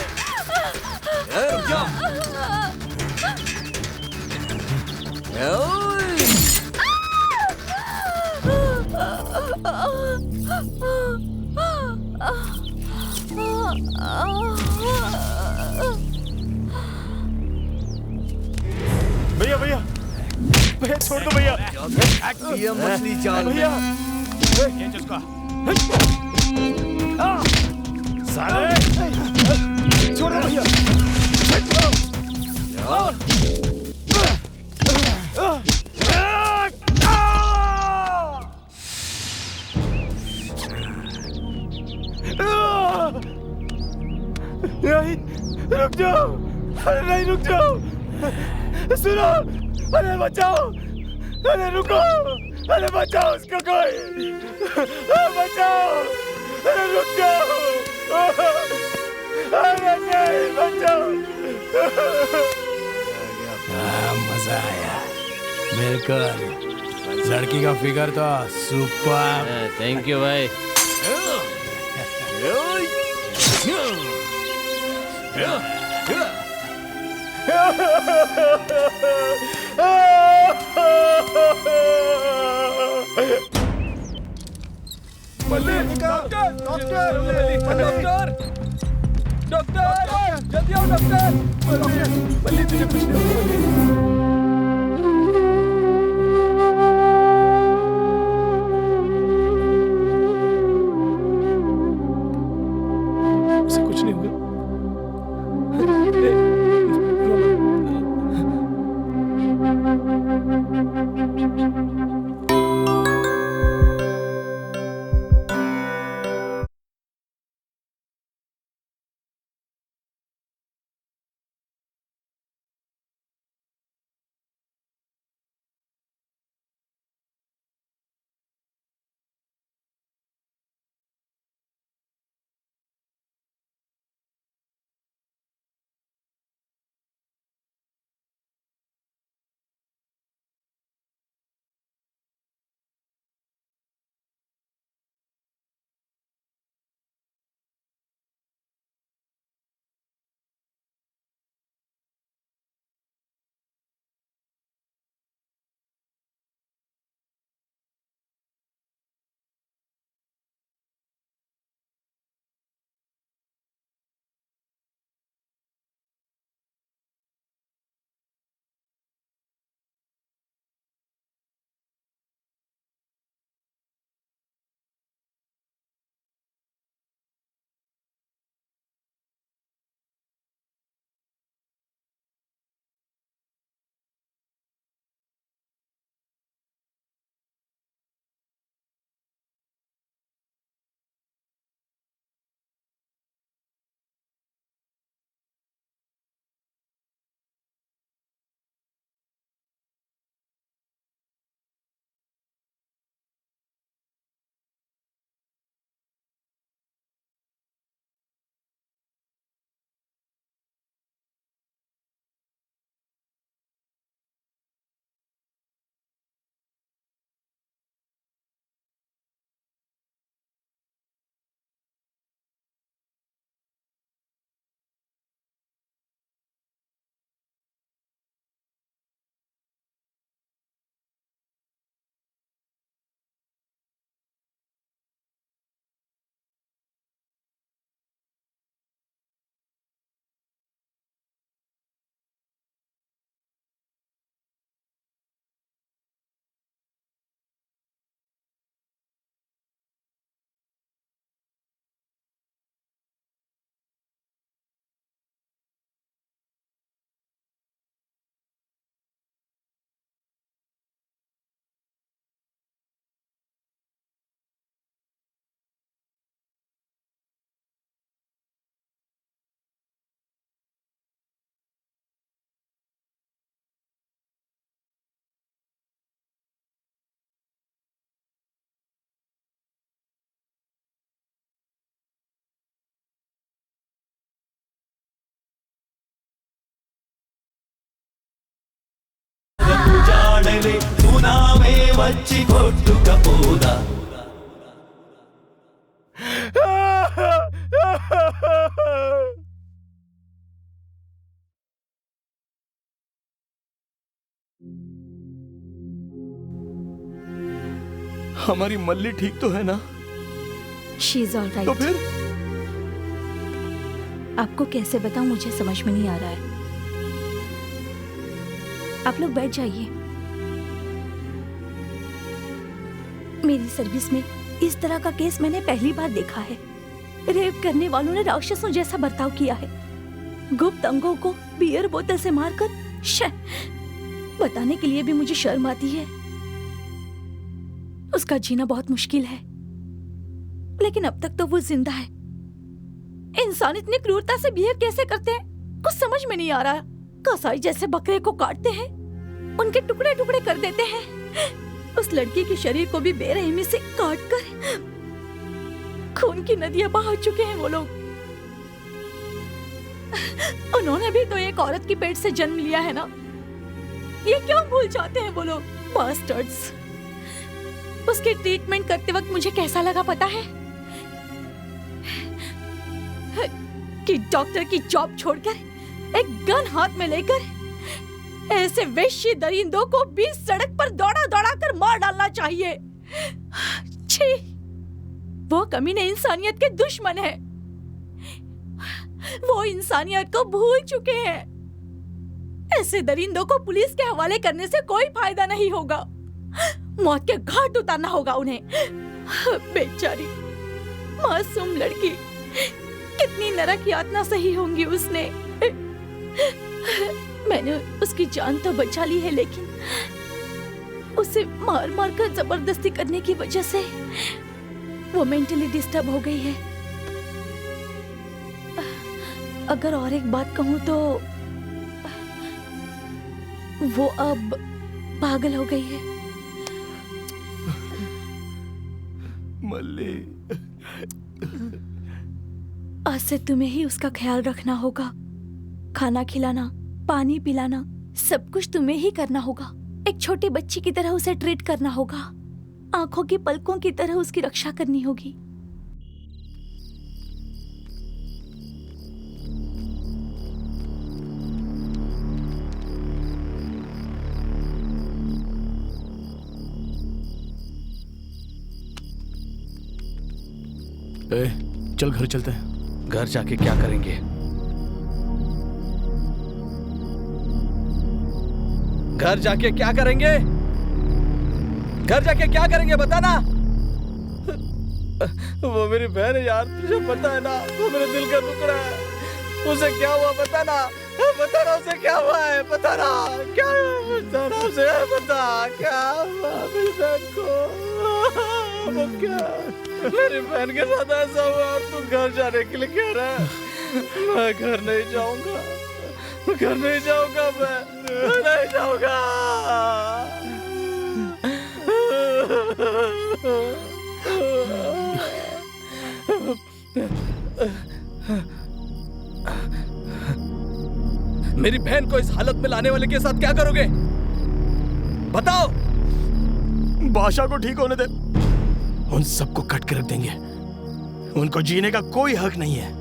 रुक जाओ। भैया भैया भैया छोड़ दो भैया। मछली जाल में। भैया खींच उसका। साले छोड़ दो भैया। नहीं रुक जाओ, अरे नहीं रुक जाओ, सुनो, अरे बचाओ, अरे रुको, अरे बचाओ उसको कोई, बचाओ, अरे रुक जाओ, अरे नहीं बचाओ। मजा आया, बिल्कुल। लड़की का फिगर तो सुपर। थैंक यू भाई। डॉक्टर, जल्दी आओ डॉक्टर। मल्ली तुझे कुछ नहीं होगा। వచ్చి కొట్టుకపోదా हमारी मल्ली ठीक तो है ना? शी इज ऑल तो राइट। फिर आपको कैसे बताऊं, मुझे समझ में नहीं आ रहा है। आप लोग बैठ जाइए। मेरी सर्विस में इस तरह का केस मैंने पहली बार देखा है। रेप करने वालों ने राक्षसों जैसा बर्ताव किया है। गुप्त अंगों को बियर बोतल से मारकर बताने के लिए भी मुझे शर्म आती है। उसका जीना बहुत मुश्किल है, लेकिन अब तक तो वो जिंदा है। इंसान इतनी क्रूरता से बिहेव कैसे करते हैं, कुछ समझ में नहीं आ रहा। कसाई जैसे बकरे को काटते हैं, उनके टुकड़े टुकड़े कर देते हैं। उस लड़की के शरीर को भी बेरहमी से काटकर खून की नदियां बहा चुके हैं वो लोग। उन्होंने भी तो एक औरत की पेट से जन्म लिया है ना, ये क्यों भूल जाते हैं वो लोग, बास्टर्ड्स। उसकी ट्रीटमेंट करते वक्त मुझे कैसा लगा पता है? कि डॉक्टर की जॉब छोड़कर एक गन हाथ में लेकर ऐसे वेश्य दरिंदों को बीच सड़क पर दौड़ा दौड़ा कर मार डालना चाहिए। छी, वो कमीने इंसानियत के दुश्मन हैं। वो इंसानियत को भूल चुके हैं। ऐसे दरिंदों को पुलिस के हवाले करने से कोई फायदा नहीं होगा। मौत के घाट उतारना होगा उन्हें। बेचारी मासूम लड़की, कितनी नरक यातना सही होंगी उसने। मैंने उसकी जान तो बचा ली है, लेकिन उसे मार मार कर जबरदस्ती करने की वजह से वो मेंटली डिस्टर्ब हो गई है। अगर और एक बात कहूँ तो वो अब पागल हो गई है। मल्ली, आज से तुम्हें ही उसका ख्याल रखना होगा। खाना खिलाना, पानी पिलाना, सब कुछ तुम्हें ही करना होगा। एक छोटी बच्ची की तरह उसे ट्रीट करना होगा। आंखों की पलकों की तरह उसकी रक्षा करनी होगी। चल घर चलते हैं। घर जाके क्या करेंगे? घर जाके क्या करेंगे? घर जाके क्या करेंगे बताना। वो मेरी बहन है यार, तुझे पता है ना, वो मेरे दिल का टुकड़ा है। उसे क्या हुआ बताना, बताना उसे क्या हुआ है, बताना क्या हुआ, बताना उसे, बता क्या हुआ मेरी बहन को। वो क्या मेरी बहन के साथ ऐसा हुआ और तू घर जाने के लिए कह रहा है? मैं घर नहीं जाऊंगा, घर नहीं जाऊंगा, मैं नहीं जाऊंगा। मेरी बहन को इस हालत में लाने वाले के साथ क्या करोगे बताओ? बादशाह को ठीक होने दे, उन सबको कट के रख देंगे। उनको जीने का कोई हक नहीं है।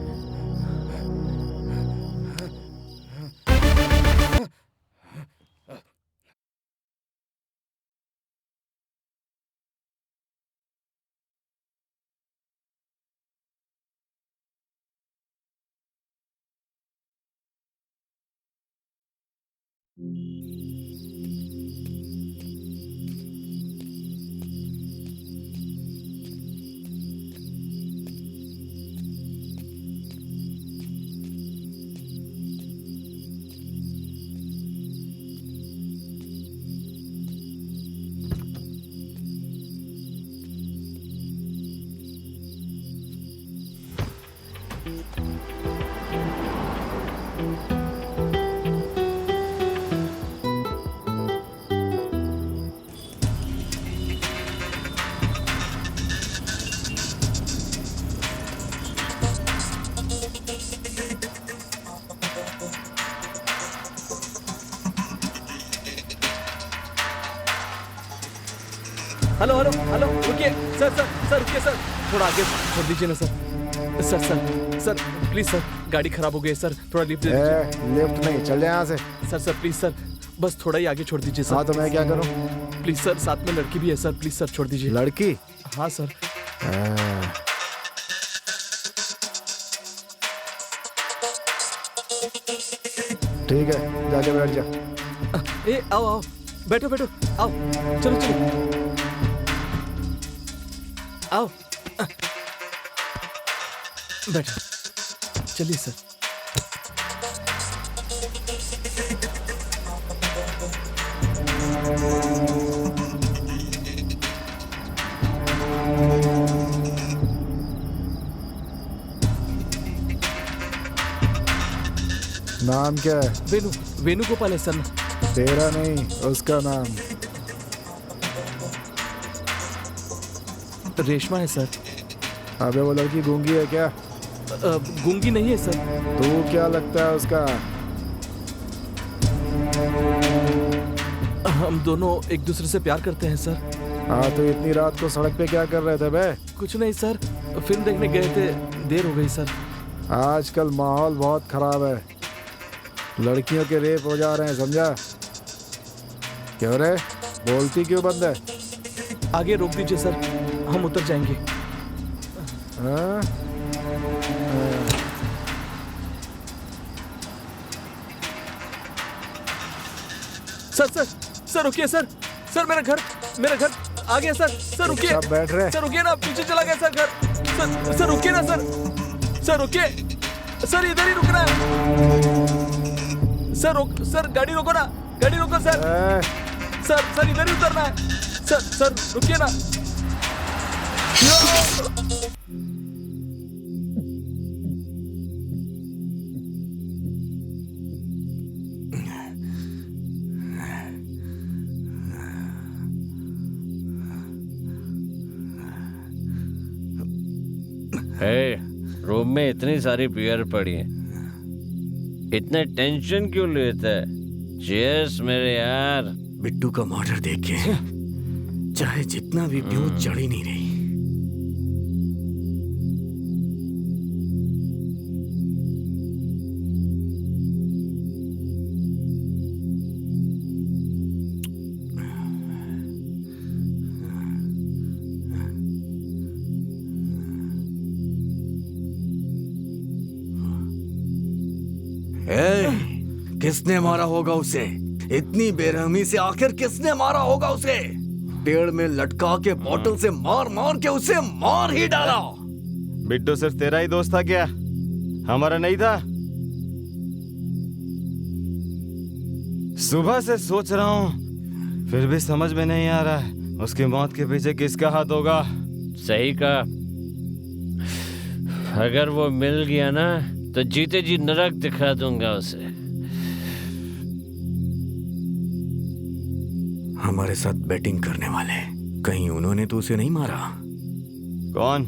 हेलो हेलो हेलो रुकिए सर सर सर रुकिए सर, थोड़ा आगे छोड़ दीजिए ना sir. Sir sir sir please sir, गाड़ी खराब हो गई है सर, थोड़ा लिफ्ट दे दीजिए। लिफ्ट नहीं, चल जाए यहाँ से। सर सर प्लीज सर, बस थोड़ा ही आगे छोड़ दीजिए सर। हाँ तो मैं क्या करूँ? प्लीज सर, साथ में लड़की भी है सर, प्लीज सर छोड़ दीजिए। लड़की? हाँ सर। ठीक है, जाके बैठ जा। ए आओ आओ, बैठो बैठो, आओ चलो चलो आओ, बैठो, चलिए सर। नाम क्या है? वेणु, वेणुगोपाल है सर। तेरा नहीं, उसका नाम। रेशमा है सर। अबे वो लड़की गूंगी है क्या? गूंगी नहीं है सर। तू क्या लगता है उसका? हम दोनों एक दूसरे से प्यार करते हैं सर। हाँ तो इतनी रात को सड़क पे क्या कर रहे थे बे? कुछ नहीं सर, फिल्म देखने गए थे, देर हो गई सर। आजकल माहौल बहुत खराब है, लड़कियों के रेप हो जा रहे हैं, समझा? क्यों रे, बोलती क्यों बंद है? आगे रोक दीजिए सर, हम उतर जाएंगे। हाँ? सर सर सर रुकिए सर, सर मेरा घर आ गया सर। सर रुकिए, सब बैठ रहे। सर रुकिए ना, पीछे चला गया सर घर। सर सर रुकिए ना सर, सर रुकिए सर, इधर ही रुकना है सर। सर गाड़ी रोको ना, गाड़ी रोको सर। सर सर इधर ही उतरना है सर। सर रुकिए ना। रूम में इतनी सारी बियर पड़ी है, इतने टेंशन क्यों लेता है? चीयर्स मेरे यार। बिट्टू का मर्डर देख के चाहे जितना भी पीऊं चढ़ ही नहीं रही। किसने मारा होगा उसे? इतनी बेरहमी से आखिर किसने मारा होगा उसे? पेड़ में लटका के बोतल से मार मार के उसे मार ही डाला। बिट्टू सिर्फ तेरा ही दोस्त था क्या? हमारा नहीं था? सुबह से सोच रहा हूँ, फिर भी समझ में नहीं आ रहा है उसकी मौत के पीछे किसका हाथ होगा। सही कहा, अगर वो मिल गया ना तो जीते जी नरक दिखा दूंगा उसे। हमारे साथ बैटिंग करने वाले, कहीं उन्होंने तो उसे नहीं मारा? कौन?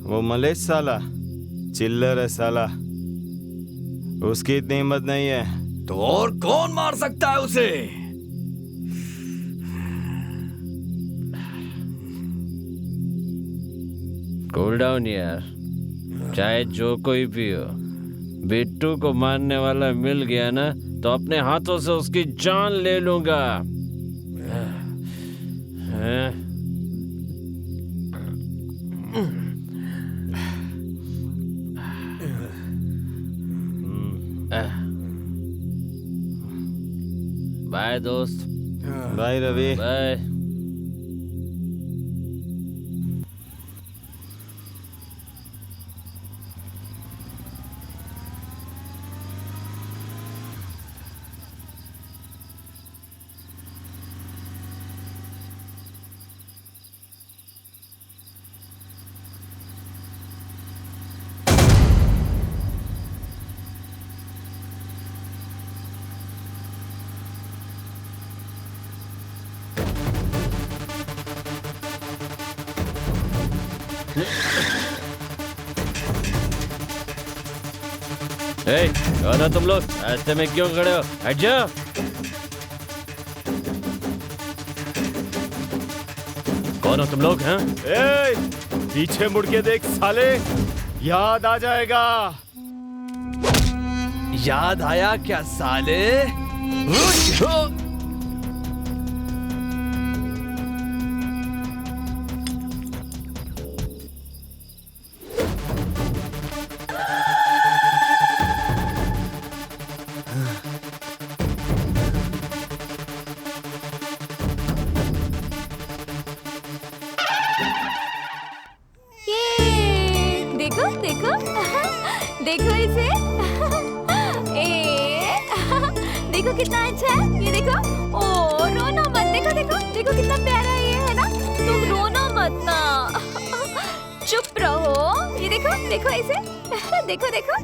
वो मलेश साला, चिल्लर है साला, उसकी इतनी हिम्मत नहीं है। तो और कौन मार सकता है उसे? कूल डाउन यार, चाहे जो कोई भी हो, बिट्टू को मारने वाला मिल गया ना तो अपने हाथों से उसकी जान ले लूंगा। बाय दोस्त। बाय रवि। बाय। कौन हो तुम लोग? रास्ते में क्यों खड़े हो? हट जाओ। कौन हो तुम लोग हैं? ए, पीछे मुड़ के देख साले, याद आ जाएगा। याद आया क्या साले? देखो देखो देखो इसे। देखो कितना अच्छा है, ये देखो। ओ रोना मत, देखो देखो देखो कितना प्यारा ये है ना। तुम रोना मत ना, चुप रहो। ये देखो देखो इसे, देखो देखो,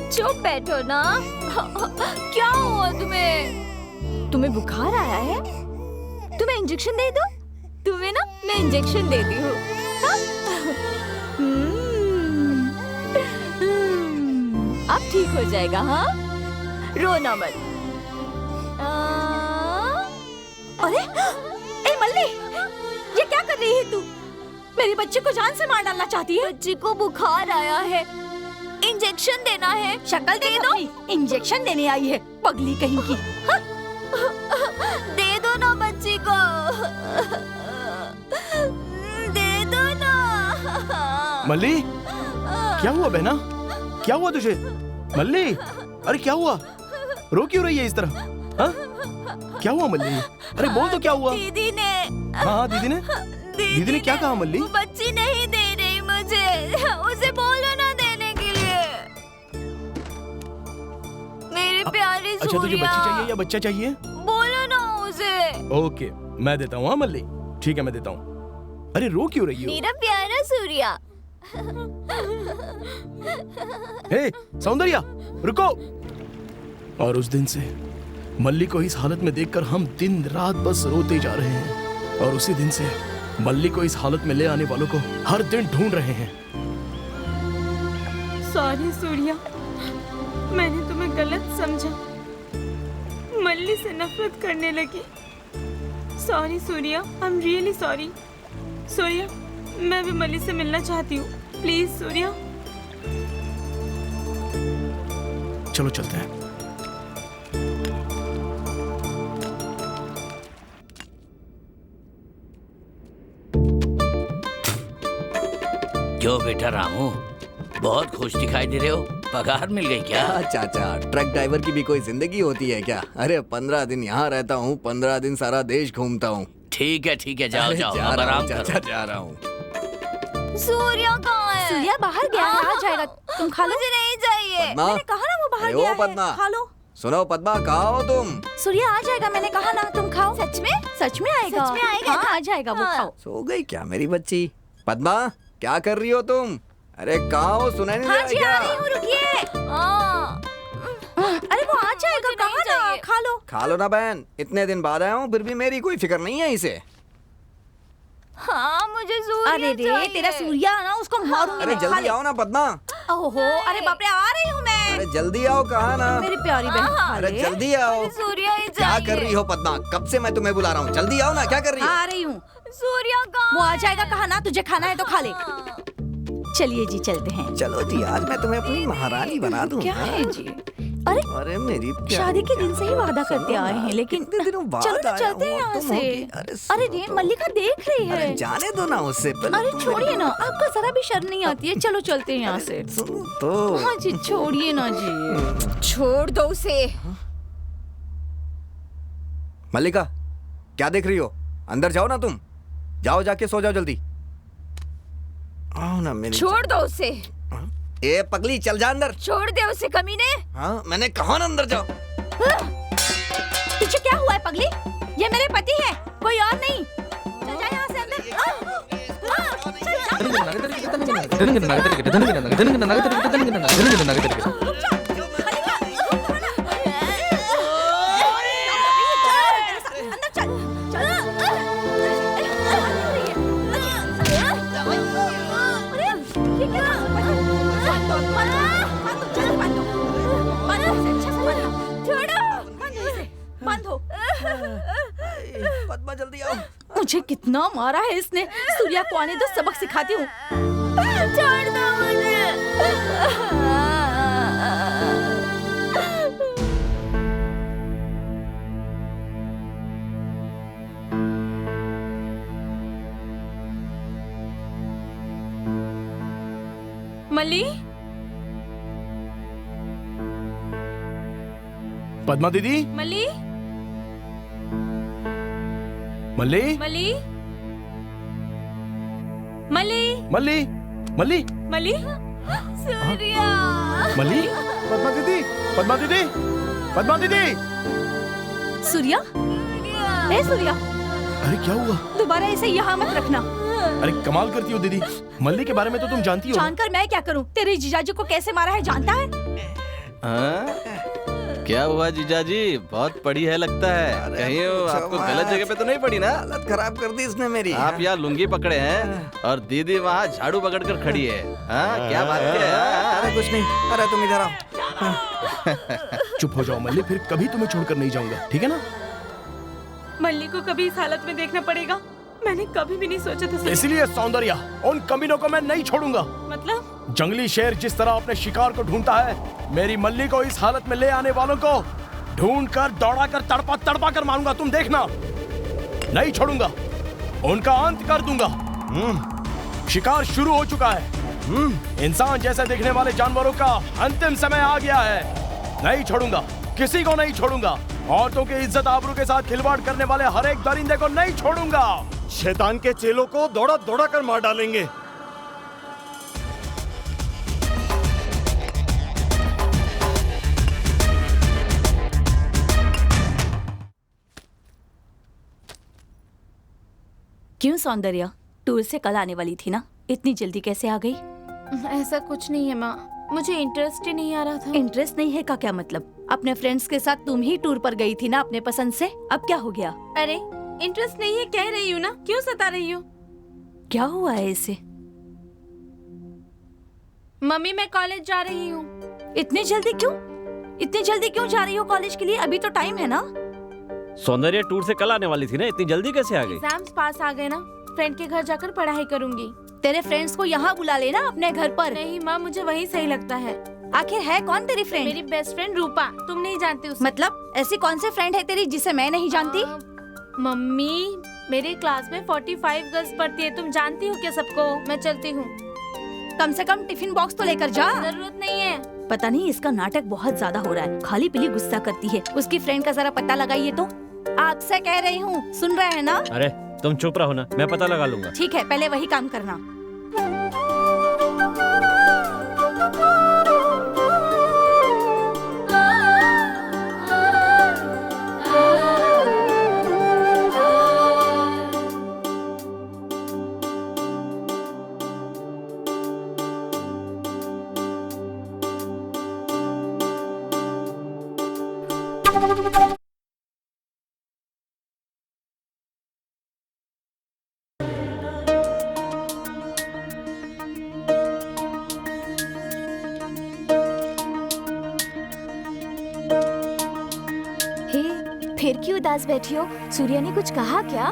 चुप बैठो ना। क्या हुआ तुम्हें? तुम्हें बुखार आया है? तुम्हें इंजेक्शन दे दो? तुम्हें ना मैं इंजेक्शन देती हूँ। अब ठीक हो जाएगा। हाँ, रोना मत। अरे ए मल्ली, ये क्या कर रही है तू? मेरे बच्चे को जान से मार डालना चाहती है? बच्चे को बुखार आया है, इंजेक्शन देना है। शक्ल दे दो, इंजेक्शन देने आई है पगली कहीं की। हाँ? दे दो ना बच्ची को, दे दो ना। मल्ली, क्या हुआ बहना? क्या हुआ तुझे? मल्ली, अरे क्या हुआ? रो क्यों रही है इस तरह? हाँ? क्या हुआ मल्ली? अरे बोल तो क्या हुआ? दीदी ने। हाँ दीदी ने? दीदी ने क्या कहा मल्ली? वो बच्ची नहीं दे रही मुझे, उसे बोलो ना देने के लिए। मेरे प्यारे अच्छा तुझे बच्ची चाहिए या बच्चा चाहिए? बोलो ना उसे। ओके, मैं देता हूँ। हाँ मल्ली, ठीक है मैं देता हूँ। अरे रो क्यों रही हो? मेरा प्यारा सूर्या। हे सौंदर्या, रुको। और उस दिन से मल्ली को इस हालत में देखकर हम दिन रात बस रोते जा रहे हैं। और उसी दिन से मल्ली को इस हालत में ले आने वालों को हर दिन ढूंढ रहे हैं। सॉरी सूर्या, मैंने तुम्हें गलत समझा, मल्ली से नफरत करने लगी। Sorry Surya, I am really sorry. Surya, मैं भी मल्ली से मिलना चाहती हूँ, प्लीज सूर्या। चलो चलते हैं। क्यों बेटा रामू, बहुत खुश दिखाई दे रहे हो? पगार मिल गई क्या? चाचा, ट्रक ड्राइवर की भी कोई जिंदगी होती है क्या? अरे 15 दिन यहाँ रहता हूँ, 15 दिन सारा देश घूमता हूँ। ठीक है, जाओ जाओ, अब आराम करो। चाचा जा रहा हूँ। सूर्या कहाँ है? सूर्या बाहर गया है, आ जाएगा। तुम खा लो। मुझे नहीं चाहिए। पद्मा, मैंने कहा ना वो बाहर अरे गया ओ है, पद्मा, खा लो। सुनो पद्मा, कहाँ हो तुम? सूर्या आ जाएगा, मैंने कहा ना, तुम खाओ। सच में? सच में आएगा। सच में आएगा हाँ, ना? आ जाएगा वो, हाँ। खाओ। सो गई क्या मेरी बच्ची? पद्मा, क्या कर रही हो तुम? अरे कहाँ हो, सुनाई नहीं दे हाँ रहा जी, क्या? आ रही हूँ, रुकिए। अरे वो आ जाएगा, कहा ना, खा लो। खा लो ना बहन, इतने दिन बाद आया हूँ, फिर भी मेरी कोई फिक्र नहीं है इसे। हाँ, मुझे सूर्या अरे रे, चाहिए। तेरा सूर्या ना, उसको मारूंगी अरे मैं, खा जल्दी ले। आओ ना पद्मा। ओहो, अरे बाप रे, आ रही हूँ मैं। अरे जल्दी आओ, कहाँ ना? मेरी प्यारी बहन, खा अरे ले। जल्दी आओ। सूर्या ही क्या चाहिए। कर रही हो पद्मा? कब से मैं तुम्हें बुला रहा हूँ, जल्दी आओ ना। क्या कर रही हो? आ रही हूँ। सूर्या कहाँ? वो आ जाएगा, कहा ना, तुझे खाना है तो खा ले। चलिए जी, चलते हैं। चलो जी, आज मैं तुम्हें अपनी महारानी बना दूँ। क्या है जी? अरे अरे मेरी प्यारी शादी के दिन से ही वादा सुनो करते आए ना, हैं, लेकिन कितने दिनों बाद चलो तो आया चलते हैं हूँ, यहाँ तुम से। होगी। अरे रे, मल्लिका देख रही है। अरे जाने दो ना उससे पहले। अरे तुम छोड़िए ना, आपको जरा भी शर्म नहीं आती है? चलो चलते हैं यहाँ से। सुनो तो। हाँ जी, छोड़िए ना जी। छोड़ दो उसे। मल्लिका, क्या देख रही हो? अंदर जाओ ना तुम, जाओ, जाके सो जाओ जल्दी। आओ ना मेरी। छोड़ दो उसे। ए पगली, चल जा अंदर। छोड़ दे उसे कमीने। हाँ, मैंने कहा ना अंदर जाओ। तुझे क्या हुआ है पगली? ये मेरे पति हैं, कोई और नहीं। चल जा यहाँ से अंदर। पद्मा जल्दी आओ। मुझे कितना मारा है इसने। सूर्या को आने दो, सबक सिखाती हूँ। छोड़ दो मुझे। मल्ली, पद्मा दीदी, मल्ली, मल्ली, मल्ली, मल्ली, मल्ली, मल्ली, मल्ली, सूर्या। मल्ली, पद्मा दीदी, पद्मा दीदी, पद्मा दीदी। सूर्या, ए सूर्या, अरे क्या हुआ? दोबारा इसे यहाँ मत रखना। अरे कमाल करती हो दीदी, मल्ली के बारे में तो तुम जानती हो। जानकर मैं क्या करूँ? तेरे जीजाजी को कैसे मारा है जानता है? क्या हुआ जीजाजी? बहुत पड़ी है लगता है। कहीं वो आपको गलत जगह पे तो नहीं पड़ी ना? हालत खराब कर दी इसने मेरी। आप यहाँ लुंगी पकड़े हैं और दीदी वहाँ झाड़ू पकड़ कर खड़ी है। हाँ, क्या बात है? अरे कुछ नहीं, अरे तुम इधर आओ। चुप हो जाओ मल्ली, फिर कभी तुम्हें छोड़कर नहीं जाऊंगा, ठीक है ना? मल्ली को कभी इस हालत में देखना पड़ेगा, मैंने कभी भी नहीं सोचा था। इसलिए सौंदर्या, उन कमीनों को मैं नहीं छोड़ूंगा। मतलब? जंगली शेर जिस तरह अपने शिकार को ढूंढता है, मेरी मल्ली को इस हालत में ले आने वालों को ढूंढकर, दौड़ाकर, तड़पा तड़पा कर मारूंगा। तुम देखना, नहीं छोड़ूंगा, उनका अंत कर दूंगा। शिकार शुरू हो चुका है। इंसान जैसे दिखने वाले जानवरों का अंतिम समय आ गया है। नहीं छोड़ूंगा, किसी को नहीं छोड़ूंगा। औरतों की इज्जत आबरू के साथ खिलवाड़ करने वाले हर एक दरिंदे को नहीं छोड़ूंगा। शैतान के चेलों को दौड़ा दौड़ा कर मार डालेंगे। क्यों सौंदर्या, टूर से कल आने वाली थी ना, इतनी जल्दी कैसे आ गई? ऐसा कुछ नहीं है माँ, मुझे इंटरेस्ट ही नहीं आ रहा था। इंटरेस्ट नहीं है का क्या मतलब? अपने फ्रेंड्स के साथ तुम ही टूर पर गई थी ना अपने पसंद से, अब क्या हो गया? अरे इंटरेस्ट नहीं है कह रही हूँ ना, क्यों सता रही हो? क्या हुआ है इसे? मम्मी मैं कॉलेज जा रही हूँ। इतनी जल्दी क्यों? इतनी जल्दी क्यों जा रही हो कॉलेज के लिए? अभी तो टाइम है ना। सौंदर्या टूर से कल आने वाली थी ना, इतनी जल्दी कैसे आ गई? एग्जाम्स पास आ गए ना, फ्रेंड के घर जाकर पढ़ाई करूंगी। तेरे फ्रेंड्स को यहाँ बुला लेना अपने घर पर। नहीं माँ, मुझे वही सही लगता है। आखिर है कौन तेरी फ्रेंड? मेरी बेस्ट फ्रेंड रूपा, तुम नहीं जानती उसे। मतलब ऐसी कौन सी फ्रेंड है तेरी जिसे मैं नहीं जानती? मम्मी, मेरे क्लास में 45 गर्ल्स पढ़ती है, तुम जानती हो क्या सबको? मैं चलती हूँ। कम से कम टिफिन बॉक्स तो लेकर जा। जरूरत नहीं है। पता नहीं इसका नाटक बहुत ज्यादा हो रहा है, खाली पीली गुस्सा करती है। उसकी फ्रेंड का जरा पता लगाइए तो। आपसे कह रही हूँ, सुन रहे हैं ना? अरे तुम चुप रहो ना, मैं पता लगा लूंगा। ठीक है, पहले वही काम करना। फिर क्यों उदास बैठी हो? सूर्या ने कुछ कहा क्या?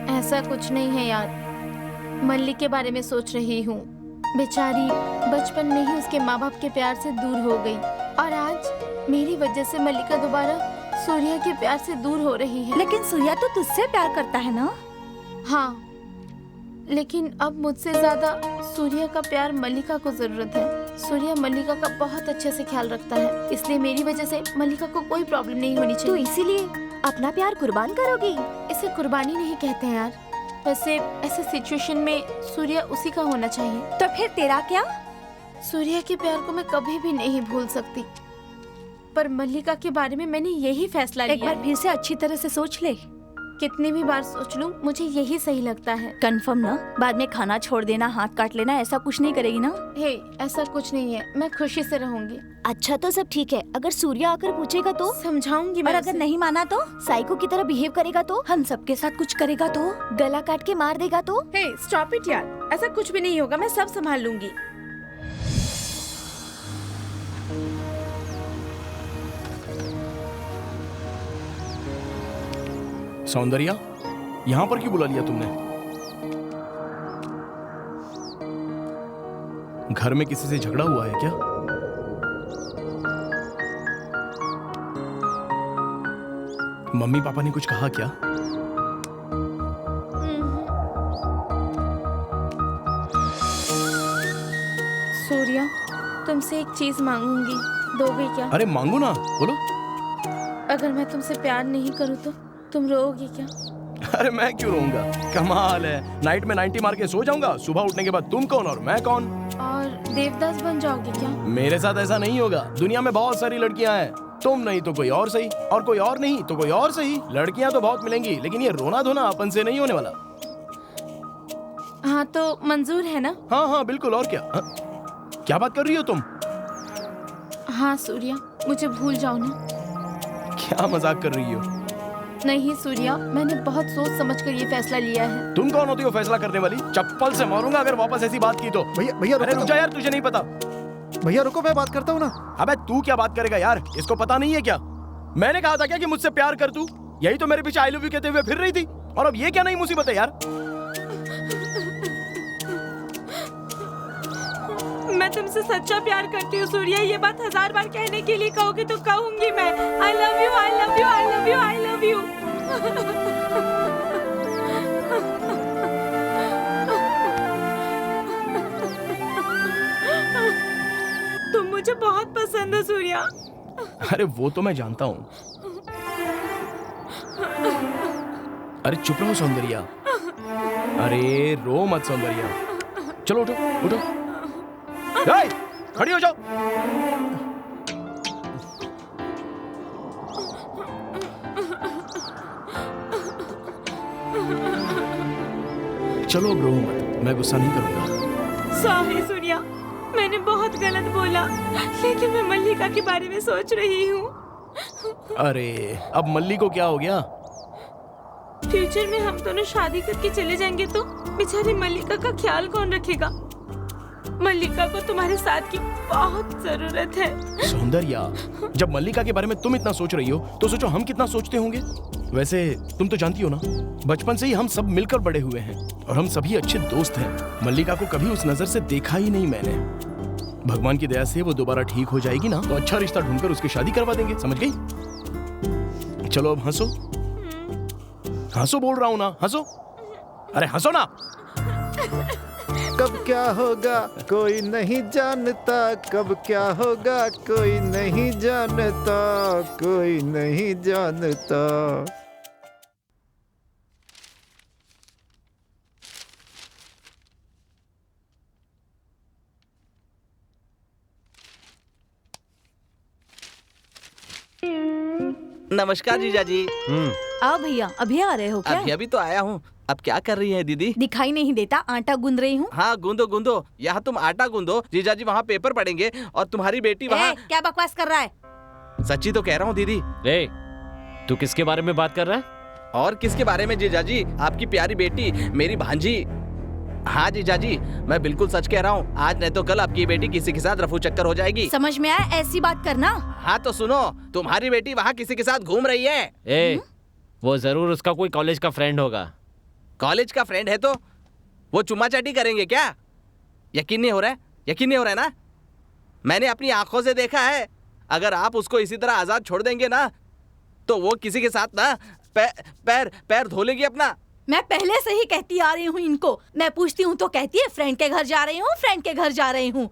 ऐसा कुछ नहीं है यार, मल्ली के बारे में सोच रही हूँ। बेचारी बचपन में ही उसके माँ बाप के प्यार से दूर हो गई और आज मेरी वजह से मल्लिका दोबारा सूर्या के प्यार से दूर हो रही है। लेकिन सूर्या तो तुझसे प्यार करता है ना? हाँ, लेकिन अब मुझसे ज्यादा सूर्या का प्यार मल्लिका को जरूरत है। सूर्या मल्लिका का बहुत अच्छे से ख्याल रखता है, इसलिए मेरी वजह से मल्लिका को कोई प्रॉब्लम नहीं होनी चाहिए। तो इसीलिए अपना प्यार कुर्बान करोगी? इसे कुर्बानी नहीं कहते हैं यार, वैसे ऐसे सिचुएशन में सूर्या उसी का होना चाहिए। तो फिर तेरा क्या? सूर्या के प्यार को मैं कभी भी नहीं भूल सकती, पर मल्लिका के बारे में मैंने यही फैसला लिया। एक बार फिर से अच्छी तरह से सोच ले। कितनी भी बार सोच लूं, मुझे यही सही लगता है। कंफर्म ना? बाद में खाना छोड़ देना, हाथ काट लेना, ऐसा कुछ नहीं करेगी ना? हे, ऐसा कुछ नहीं है, मैं खुशी से रहूंगी। अच्छा तो सब ठीक है, अगर सूर्या आकर पूछेगा तो? समझाऊंगी और मैं अगर उसे। नहीं माना तो? साइको की तरह बिहेव करेगा तो? हम सबके साथ कुछ करेगा तो? गला काट के मार देगा तो? हे, स्टॉप इट यार, ऐसा कुछ भी नहीं होगा, मैं सब संभाल लूंगी। सौंदर्या, यहाँ पर क्यों बुला लिया तुमने? घर में किसी से झगड़ा हुआ है क्या? मम्मी पापा ने कुछ कहा क्या? सूर्या, तुमसे एक चीज मांगूंगी, दोगे क्या? अरे मांगो ना, बोलो। अगर मैं तुमसे प्यार नहीं करूँ तो तुम रोओगे क्या? अरे मैं क्यों रोऊंगा? कमाल है, नाइट में 90 मार के सो जाऊंगा, सुबह उठने के बाद तुम कौन और मैं कौन? और देवदास बन जाओगे क्या? मेरे साथ ऐसा नहीं होगा। दुनिया में बहुत सारी लड़कियां हैं, तुम नहीं तो कोई और सही, और कोई और नहीं तो कोई और सही। लड़कियां तो बहुत मिलेंगी, लेकिन ये रोना धोना अपन से नहीं होने वाला। हाँ तो मंजूर है ना? हाँ हाँ बिल्कुल, और क्या? क्या बात कर रही हो तुम? हाँ सूर्या, मुझे भूल जाओ ना। क्या मजाक कर रही हो? नहीं सूर्या, मैंने बहुत सोच समझ कर ये फैसला लिया है। तुम कौन होती हो फैसला करने वाली? चप्पल से मारूंगा अगर वापस ऐसी बात की तो। भैया अरे रुक जा यार, तुझे नहीं पता। भैया रुको, मैं बात करता हूँ ना। अबे तू क्या बात करेगा यार, इसको पता नहीं है क्या? मैंने कहा था क्या कि मुझसे प्यार कर तू? यही तो मेरे पीछे आई लव यू कहते हुए फिर रही थी, और अब ये क्या नई मुसीबत है यार? मैं तुमसे सच्चा प्यार करती हूँ सूर्या, ये बात 1000 बार कहने के लिए कहोगे तो कहूंगी मैं। I love you, I love you, I love you, I love you। तुम मुझे बहुत पसंद हो सूर्या। अरे वो तो मैं जानता हूँ। अरे चुप रहो सौंदर्या। अरे रो मत सौंदर्या। चलो उठो उठो। ए, खड़ी हो जाओ। चलो अब रो मत, मैं गुस्सा नहीं करूंगा। सॉरी सूर्या, मैंने बहुत गलत बोला, लेकिन मैं मल्लिका के बारे में सोच रही हूँ। अरे अब मल्ली को क्या हो गया? फ्यूचर में हम दोनों शादी करके चले जाएंगे तो बेचारी मल्लिका का ख्याल कौन रखेगा? मल्लिका को तुम्हारे साथ की बहुत जरूरत है। सौंदर्या, जब मल्लिका के बारे में तुम इतना सोच रही हो तो सोचो हम कितना सोचते होंगे। वैसे तुम तो जानती हो ना, बचपन से ही हम सब मिलकर बड़े हुए हैं और हम सभी अच्छे दोस्त हैं। मल्लिका को कभी उस नजर से देखा ही नहीं मैंने। भगवान की दया से वो दोबारा ठीक हो जाएगी ना तो अच्छा रिश्ता ढूंढकर उसकी शादी करवा देंगे, समझ गई? चलो अब हंसो, हंसो बोल रहा हूँ ना, हंसो। अरे हंसो ना। कब क्या होगा कोई नहीं जानता, कब क्या होगा कोई नहीं जानता, कोई नहीं जानता। नमस्कार जीजा जी। आओ भैया, अभी आ रहे हो क्या? अभी तो आया हूँ। अब क्या कर रही है दीदी? दिखाई नहीं देता, आटा गूंद रही हूँ। हाँ गूंदो गूंदो, यहाँ तुम आटा गूंदो, जीजा जी वहाँ पेपर पढ़ेंगे और तुम्हारी बेटी वहाँ। क्या बकवास कर रहा है? सच्ची तो कह रहा हूँ दीदी। तू किसके बारे में बात कर रहा है? और किसके बारे में जीजा जी? आपकी प्यारी बेटी, मेरी भांजी। हाँ जीजा जी, मैं बिल्कुल सच कह रहा हूँ। आज नहीं तो कल आपकी बेटी किसी के साथ रफू चक्कर हो जाएगी। समझ में आया? ऐसी बात करना। हाँ तो सुनो, तुम्हारी बेटी वहाँ किसी के साथ घूम रही है। वो जरूर उसका कोई कॉलेज का फ्रेंड होगा। कॉलेज का फ्रेंड है तो वो चुम्मा चाटी करेंगे क्या? यकीन नहीं हो रहा है? यकीन नहीं हो रहा है ना? मैंने अपनी आंखों से देखा है। अगर आप उसको इसी तरह आजाद छोड़ देंगे ना तो वो किसी के साथ ना पैर धो लेगी अपना। मैं पहले से ही कहती आ रही हूँ इनको। मैं पूछती हूँ तो कहती है फ्रेंड के घर जा रही हूँ, फ्रेंड के घर जा रही हूँ।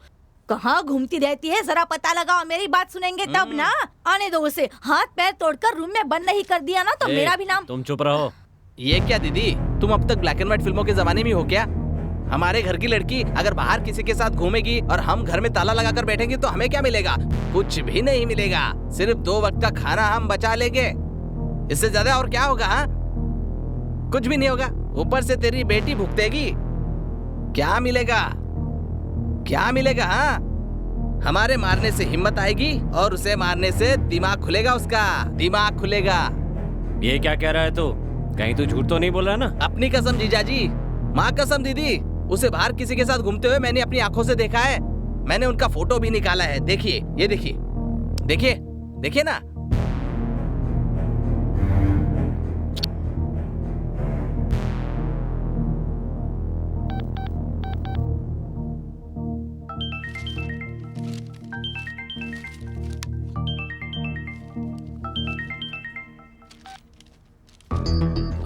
कहाँ घूमती रहती है, जरा पता लगाओ। मेरी बात सुनेंगे तब ना। आने दो उसे। हाथ पैर तोड़कर रूम में बंद नहीं कर दिया ना तो मेरा भी नाम। तुम चुप रहो। ये क्या दीदी, तुम अब तक ब्लैक एंड व्हाइट फिल्मों के जमाने में हो क्या? हमारे घर की लड़की अगर बाहर किसी के साथ घूमेगी और हम घर में ताला लगाकर बैठेंगे तो हमें क्या मिलेगा? कुछ भी नहीं मिलेगा। सिर्फ 2 वक्त का खाना हम बचा लेंगे, इससे ज्यादा और क्या होगा? हाँ, कुछ भी नहीं होगा। ऊपर से तेरी बेटी भुगतेगी। क्या मिलेगा? क्या मिलेगा? हाँ, हमारे मारने से हिम्मत आएगी और उसे मारने से दिमाग खुलेगा। उसका दिमाग खुलेगा। ये क्या कह रहा है तू? कहीं तू झूठ तो नहीं बोल रहा ना? अपनी कसम जीजा जी, माँ कसम दीदी, उसे बाहर किसी के साथ घूमते हुए मैंने अपनी आंखों से देखा है। मैंने उनका फोटो भी निकाला है। देखिए, ये देखिए, देखिए, देखिए ना।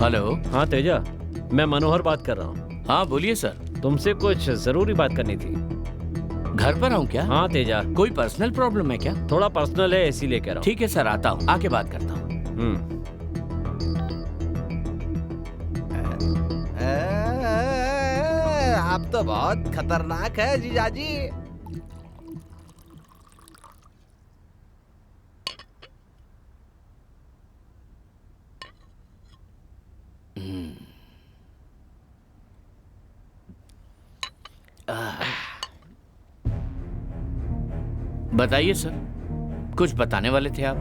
हेलो। हाँ तेजा, मैं मनोहर बात कर रहा हूँ। हाँ बोलिए सर। तुमसे कुछ जरूरी बात करनी थी। घर पर आऊँ क्या? हाँ तेजा। कोई पर्सनल प्रॉब्लम है क्या? थोड़ा पर्सनल है इसीलिए कह रहा हूँ। ठीक है सर, आता हूँ, आके बात करता हूँ। आप तो बहुत खतरनाक है जीजाजी। बताइए सर, कुछ बताने वाले थे आप?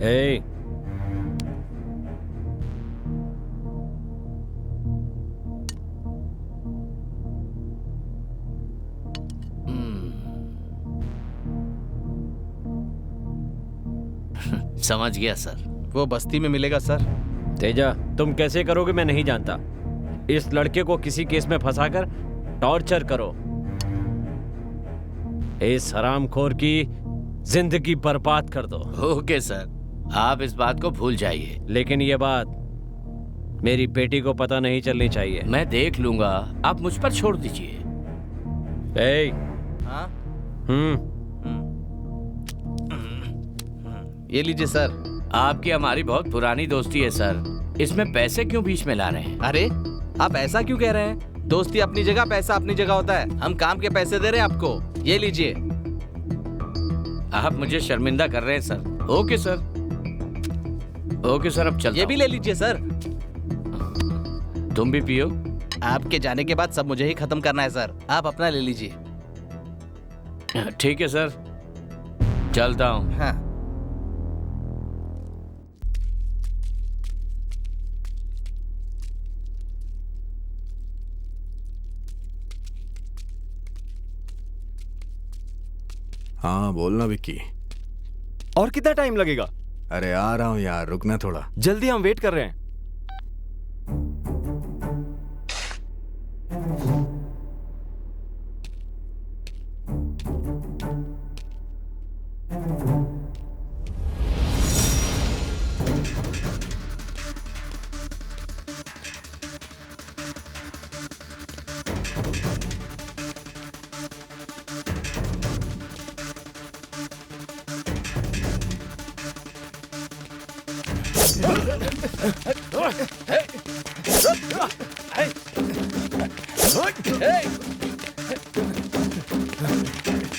ए, समझ गया सर। वो बस्ती में मिलेगा सर। तेजा, तुम कैसे करोगे मैं नहीं जानता। इस लड़के को किसी केस में फंसाकर टॉर्चर करो। इस हरामखोर की जिंदगी बर्बाद कर दो। ओके सर, आप इस बात को भूल जाइए। लेकिन ये बात मेरी बेटी को पता नहीं चलनी चाहिए। मैं देख लूंगा, आप मुझ पर छोड़ दीजिए। ए, हाँ? ये लीजिए सर। आपकी हमारी बहुत पुरानी दोस्ती है सर, इसमें पैसे क्यों बीच में ला रहे हैं? अरे आप ऐसा क्यों कह रहे हैं? दोस्ती अपनी जगह, पैसा अपनी जगह होता है। हम काम के पैसे दे रहे हैं आपको, ये लीजिए। आप मुझे शर्मिंदा कर रहे हैं sir. Okay sir, okay sir, अब चलता ये भी ले लीजिए सर। तुम भी पियो। आपके जाने के बाद सब मुझे ही खत्म करना है सर, आप अपना ले लीजिए। ठीक है सर, चलता हूँ। हाँ। हाँ बोलना विक्की। और कितना टाइम लगेगा? अरे आ रहा हूँ यार, रुकना थोड़ा। जल्दी, हम वेट कर रहे हैं।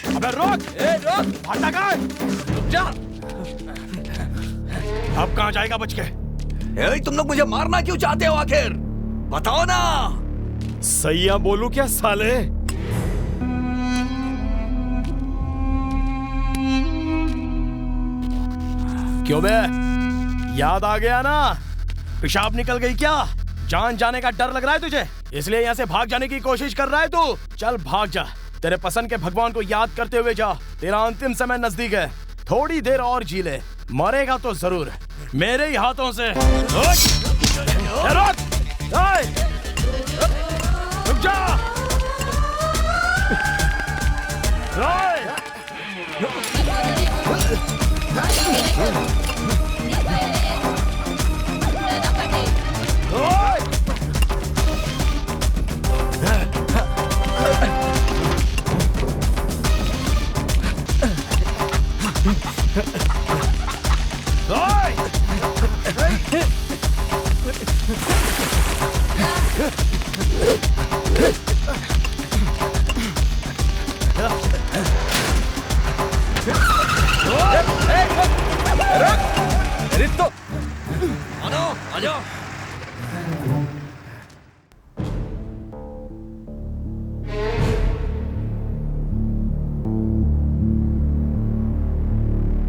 अबे रोक! रोक! भागता कहाँ है? रुक जा! अब कहाँ जाएगा बच के? तुम लोग मुझे मारना क्यों चाहते हो आखिर? बताओ ना। सैया बोलू क्या साले? क्यों बे? याद आ गया ना? पेशाब निकल गई क्या? जान जाने का डर लग रहा है तुझे, इसलिए यहाँ से भाग जाने की कोशिश कर रहा है तू? चल भाग जा, तेरे पसंद के भगवान को याद करते हुए जा। तेरा अंतिम समय नजदीक है, थोड़ी देर और जी ले। मरेगा तो जरूर मेरे ही हाथों से। रुक जा।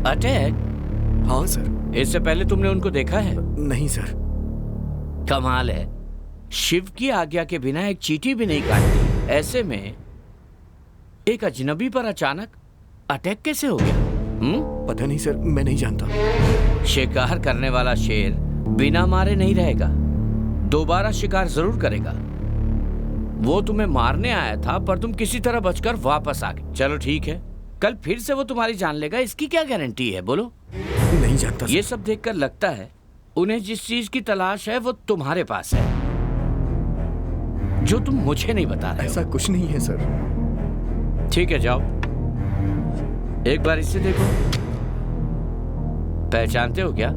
अटैक? हाँ सर। इससे पहले तुमने उनको देखा है? नहीं सर। कमाल है, शिव की आज्ञा के बिना एक चींटी भी नहीं काटती। ऐसे में एक अजनबी पर अचानक अटैक कैसे हो गया? पता नहीं सर, मैं नहीं जानता। शिकार करने वाला शेर बिना मारे नहीं रहेगा, दोबारा शिकार जरूर करेगा। वो तुम्हें मारने आया था पर तुम किसी तरह बचकर वापस आ गए। चलो ठीक है, कल फिर से वो तुम्हारी जान लेगा, इसकी क्या गारंटी है बोलो? नहीं जानता। ये सब देखकर लगता है उन्हें जिस चीज की तलाश है वो तुम्हारे पास है, जो तुम मुझे नहीं बता रहे हो। ऐसा कुछ नहीं है सर। ठीक है, जाओ एक बार इसे देखो। पहचानते हो क्या?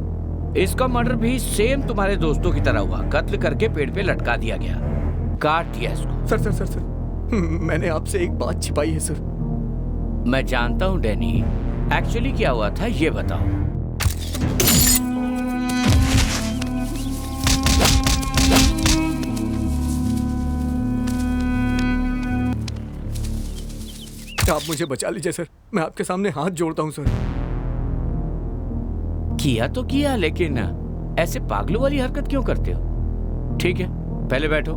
इसका मर्डर भी सेम तुम्हारे दोस्तों की तरह हुआ। कत्ल करके पेड़ पे लटका दिया गया, काट दिया इसको। सर सर सर सर मैंने आपसे एक बात छिपाई है सर। मैं जानता हूं डैनी, एक्चुअली क्या हुआ था ये बताओ। आप मुझे बचा लीजिए सर, मैं आपके सामने हाथ जोड़ता हूं सर। किया तो किया, लेकिन ऐसे पागलों वाली हरकत क्यों करते हो? ठीक है, पहले बैठो।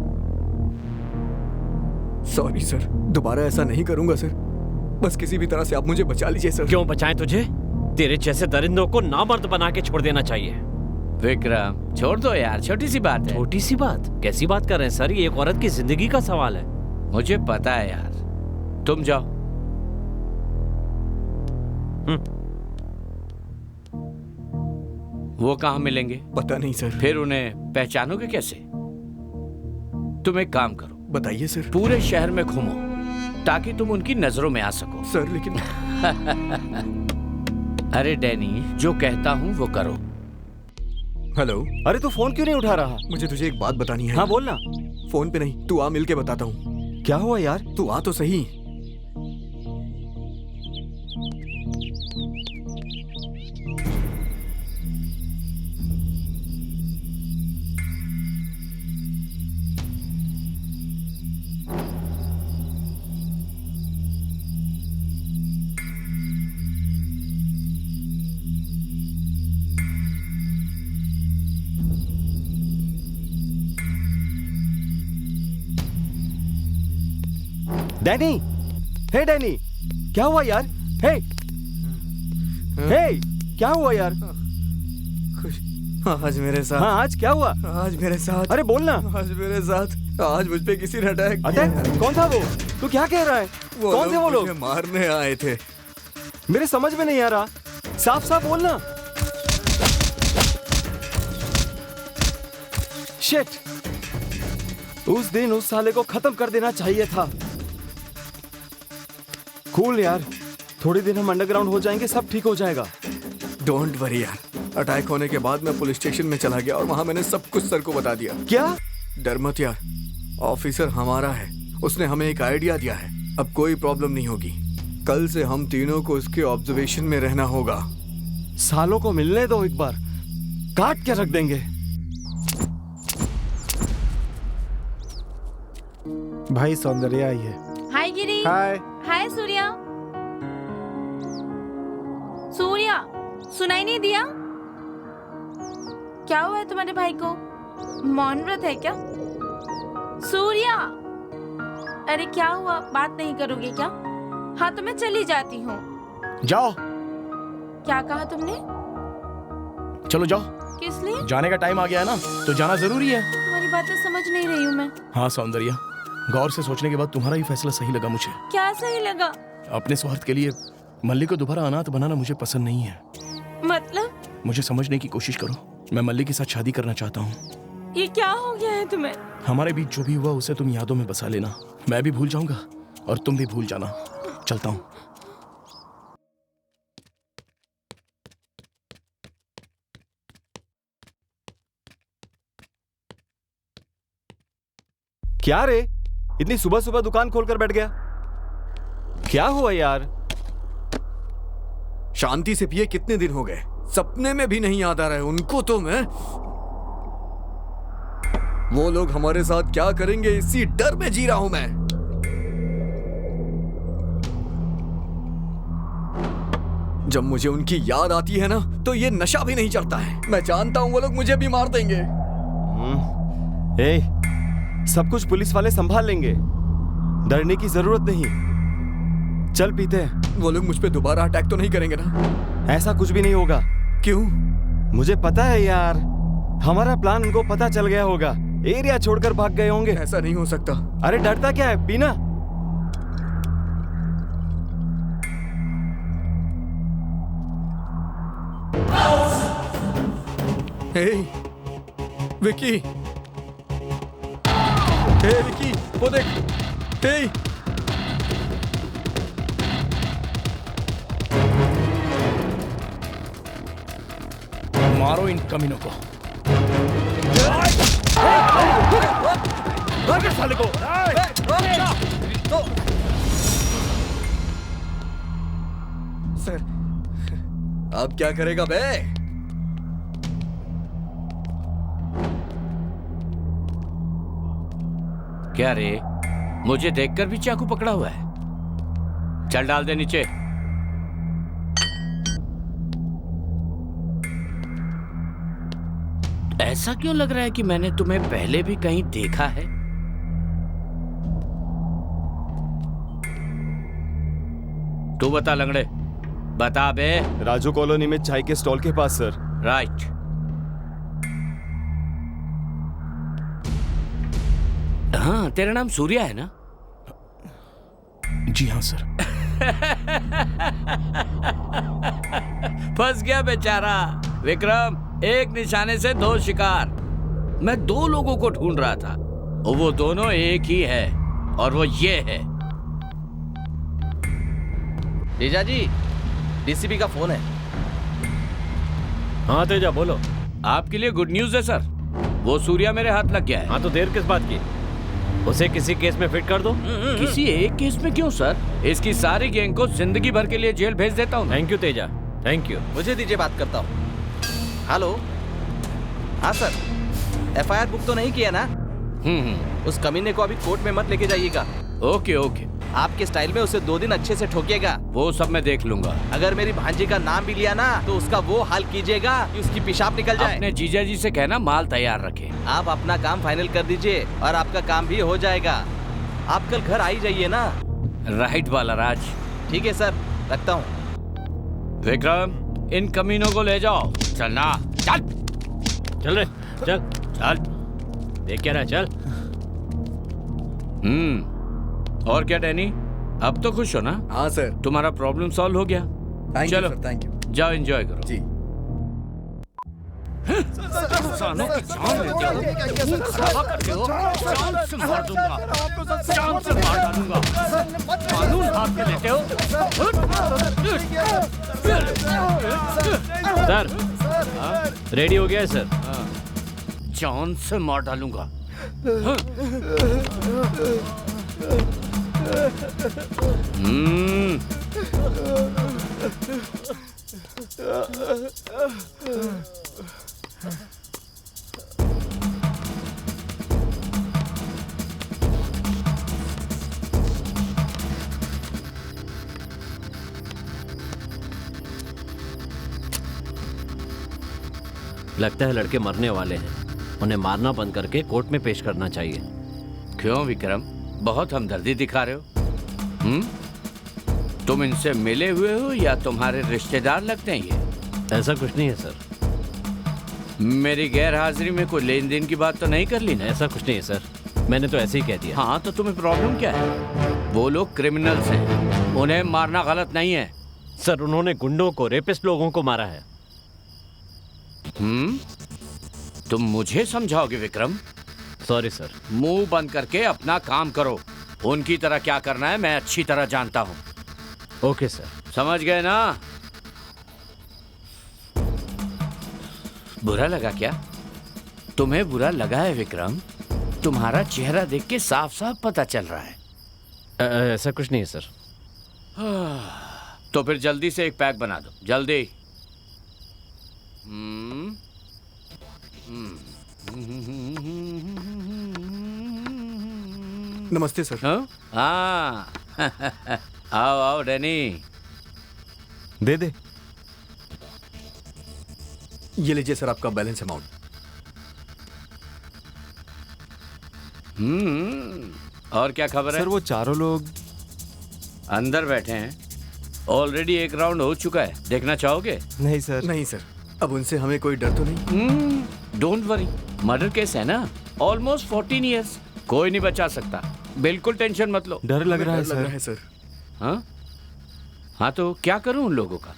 सॉरी सर, दोबारा ऐसा नहीं करूंगा सर। बस किसी भी तरह से आप मुझे बचा लीजिए सर। क्यों बचाएं तुझे? तेरे जैसे दरिंदों को नामर्द बना के छोड़ देना चाहिए। विक्रम छोड़ दो यार, छोटी सी बात है। छोटी सी बात? कैसी बात कर रहे हैं सर? ये एक औरत की जिंदगी का सवाल है। मुझे पता है यार, तुम जाओ। वो कहाँ मिलेंगे? पता नहीं सर। फिर उन्हें पहचानोगे कैसे? तुम एक काम करो। बताइए सर। पूरे शहर में घूमो ताकि तुम उनकी नजरों में आ सको। सर लेकिन अरे डैनी, जो कहता हूँ वो करो। हेलो। अरे तू फोन क्यों नहीं उठा रहा? मुझे तुझे एक बात बतानी है। हाँ बोलना। फोन पे नहीं, तू आ, मिल के बताता हूँ। क्या हुआ यार? तू आ तो सही। डैनी, हे डैनी, क्या हुआ यार? हे, हे, क्या हुआ यार? आज मेरे साथ। हाँ, आज क्या हुआ? आज मेरे साथ। अरे बोलना। आज मेरे साथ। आज मुझ पे किसी ने अटैक किया। अटैक? कौन था वो? तू क्या कह रहा है? कौन थे वो लोग? मुझे मारने आए थे। मेरे समझ में नहीं आ रहा, साफ साफ बोलना। शिट, उस दिन उस साले को खत्म कर देना चाहिए था। कूल यार, थोड़ी दिन हम अंडरग्राउंड हो जाएंगे, सब ठीक हो जाएगा। डोंट वरी यार। अटैक होने के बाद मैं पुलिस स्टेशन में चला गया और वहां मैंने सब कुछ सर को बता दिया। क्या? डर मत यार, ऑफिसर हमारा है, उसने हमें एक आइडिया दिया है। अब कोई प्रॉब्लम नहीं होगी। कल से हम तीनों को उसके ऑब्जर्वेशन में रहना होगा। सालों को मिलने दो एक बार, काट के रख देंगे। भाई सौंदर्या आई है। हाय गिरी। हाय। हाय सूर्या। सूर्या, सुनाई नहीं दिया? क्या हुआ है तुम्हारे भाई को? मौन व्रत है क्या? सूर्या, अरे क्या हुआ? बात नहीं करोगे क्या? हाँ तो मैं चली जाती हूँ। जाओ। क्या कहा तुमने? चलो जाओ। किस लिए? जाने का टाइम आ गया है ना, तो जाना जरूरी है। तुम्हारी बातें समझ नहीं रही हूँ मैं। हाँ सौंदर्या, गौर से सोचने के बाद तुम्हारा ही फैसला सही लगा मुझे। क्या सही लगा? अपने स्वार्थ के लिए मल्ली को दोबारा अनाथ बनाना मुझे पसंद नहीं है। मतलब? मुझे समझने की कोशिश करो। मैं मल्ली के साथ शादी करना चाहता हूँ। ये क्या हो गया है तुम्हें? हमारे बीच जो भी हुआ उसे तुम यादों में बसा लेना। मैं भी भूल जाऊंगा और तुम भी भूल जाना। चलता हूँ। क्या रे, इतनी सुबह सुबह दुकान खोलकर बैठ गया? क्या हुआ यार? शांति से पिए कितने दिन हो गए, सपने में भी नहीं याद आ रहा है उनको। तो मैं, वो लोग हमारे साथ क्या करेंगे इसी डर में जी रहा हूं मैं। जब मुझे उनकी याद आती है ना, तो ये नशा भी नहीं चढ़ता है। मैं जानता हूं वो लोग मुझे भी मार देंगे। ए, सब कुछ पुलिस वाले संभाल लेंगे, डरने की जरूरत नहीं। चल पीते हैं। वो लोग मुझ पे दोबारा अटैक तो नहीं करेंगे ना? ऐसा कुछ भी नहीं होगा। क्यों? मुझे पता है यार, हमारा प्लान उनको पता चल गया होगा, एरिया छोड़कर भाग गए होंगे। ऐसा नहीं हो सकता। अरे डरता क्या है, पीना। हे विकी, हे विकी, वो देख, हे मारो इन कमीनों को। साले को सर, अब क्या करेगा बे? क्या रे, मुझे देखकर भी चाकू पकड़ा हुआ है? चल डाल दे नीचे। ऐसा क्यों लग रहा है कि मैंने तुम्हें पहले भी कहीं देखा है? तू बता लंगड़े, बता बे। राजू कॉलोनी में चाय के स्टॉल के पास सर। राइट। हाँ, तेरा नाम सूर्या है ना? जी हाँ सर। फंस गया बेचारा विक्रम। एक निशाने से दो शिकार। मैं दो लोगों को ढूंढ रहा था, और वो दोनों एक ही है, और वो ये है। जीजा जी, डीसीपी का फोन है। हाँ तेजा बोलो। आपके लिए गुड न्यूज है सर, वो सूर्या मेरे हाथ लग गया है। हाँ तो देर किस बात की, उसे किसी केस में फिट कर दो। किसी एक केस में क्यों सर? इसकी सारी गैंग को जिंदगी भर के लिए जेल भेज देता हूँ। Thank you Teja, thank you. मुझे दीजिए, बात करता हूँ। हेलो, हाँ सर, एफआईआर बुक तो नहीं किया ना? उस कमीने को अभी कोर्ट में मत लेके जाइएगा। Okay okay. आपके स्टाइल में उसे 2 दिन अच्छे से ठोकिएगा। वो सब मैं देख लूंगा। अगर मेरी भांजी का नाम भी लिया ना तो उसका वो हाल कीजिएगा कि उसकी पेशाब निकल जाए। अपने जीजा जी से कहना माल तैयार रखे। आप अपना काम फाइनल कर दीजिए और आपका काम भी हो जाएगा। आप कल घर आ ही जाइए ना? राइट वाला राज। ठीक है सर, रखता हूँ। विक्रम, इन कमीनों को ले जाओ। चलना, चल चल रे, चल चल। देख क्या रहा, चल। और क्या डैनी, अब तो खुश हो ना? हाँ सर। तुम्हारा प्रॉब्लम सॉल्व हो गया। चलो सर, थैंक यू। जाओ एंजॉय करो। जी। सालों की जान लेते हो, खराब करते हो, जान से मार दूंगा, जान से मार डालूंगा। कानून हाथ में लेते हो। सर, रेडी हो गया है सर। जान से मार डालूंगा। लगता है लड़के मरने वाले हैं, उन्हें मारना बंद करके कोर्ट में पेश करना चाहिए। क्यों विक्रम, बहुत हमदर्दी दिखा रहे हो? तुम इनसे मिले हुए हो या तुम्हारे रिश्तेदार लगते हैं ये? ऐसा कुछ नहीं है सर। मेरी गैर हाजिरी में कोई लेन देन की बात तो नहीं कर ली ना? ऐसा कुछ नहीं है सर, मैंने तो ऐसे ही कह दिया। हाँ, तो तुम्हें प्रॉब्लम क्या है? वो लोग क्रिमिनल्स हैं, उन्हें मारना गलत नहीं है। सर, उन्होंने गुंडों को, रेपिस्ट लोगों को मारा है। तुम मुझे समझाओगे विक्रम? Sorry sir. मुंह बंद करके अपना काम करो। उनकी तरह क्या करना है मैं अच्छी तरह जानता हूँ। Okay sir. समझ गए ना? बुरा लगा क्या? तुम्हें बुरा लगा है विक्रम? तुम्हारा चेहरा देख के साफ साफ पता चल रहा है। ऐसा कुछ नहीं है सर। तो फिर जल्दी से एक पैक बना दो, जल्दी। नमस्ते सर। हाँ आओ आओ डैनी। दे दे। ये लीजिए सर आपका बैलेंस अमाउंट। और क्या खबर है? सर वो चारों लोग अंदर बैठे हैं। ऑलरेडी एक राउंड हो चुका है, देखना चाहोगे? नहीं सर। नहीं सर, अब उनसे हमें कोई डर तो नहीं। डोंट वरी, मर्डर केस है ना, ऑलमोस्ट 14 इयर्स, कोई नहीं बचा सकता। बिल्कुल टेंशन मत लो। डर लग रहा है सर। हाँ हाँ, तो क्या करूं उन लोगों का?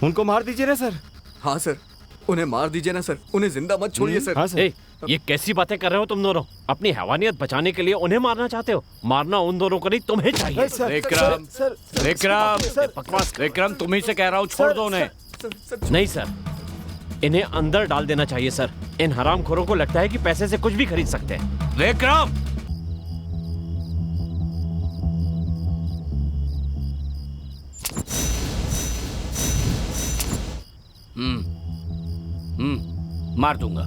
उनको मार दीजिए ना सर। हाँ सर, उन्हें मार दीजिए ना सर, उन्हें जिंदा मत छोड़िए सर। हाँ सर। ए, ये कैसी बातें कर रहे हो तुम दोनों? अपनी हैवानियत बचाने के लिए उन्हें मारना चाहते हो? मारना उन दोनों को नहीं, तुम्हें चाहिए। विक्रम, विक्रम, बकवास। विक्रम, तुम ही से कह रहा हूँ, छोड़ दो उन्हें। नहीं सर, इन्हें अंदर डाल देना चाहिए सर। इन हरामखोरों को लगता है कि पैसे से कुछ भी खरीद सकते हैं। विक्रम, मार दूंगा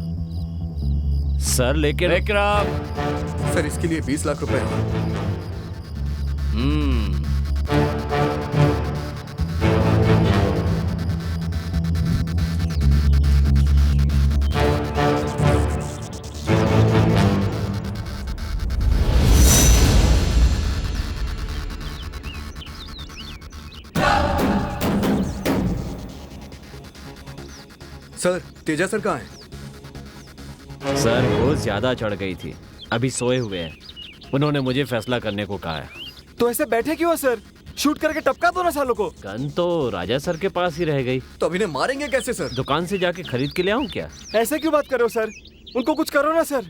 सर, लेकिन विक्रम। सर इसके लिए 20 लाख रुपए। सर तेजा सर कहाँ है? सर वो ज्यादा चढ़ गई थी, अभी सोए हुए हैं। उन्होंने मुझे फैसला करने को कहा है। तो ऐसे बैठे क्यों सर? शूट करके टपका दो ना सालों को। गन तो राजा सर के पास ही रह गई। तो अभी इन्हें मारेंगे कैसे सर? दुकान से जाके खरीद के ले आऊं क्या? ऐसे क्यों बात कर रहे हो सर? उनको कुछ करो ना सर,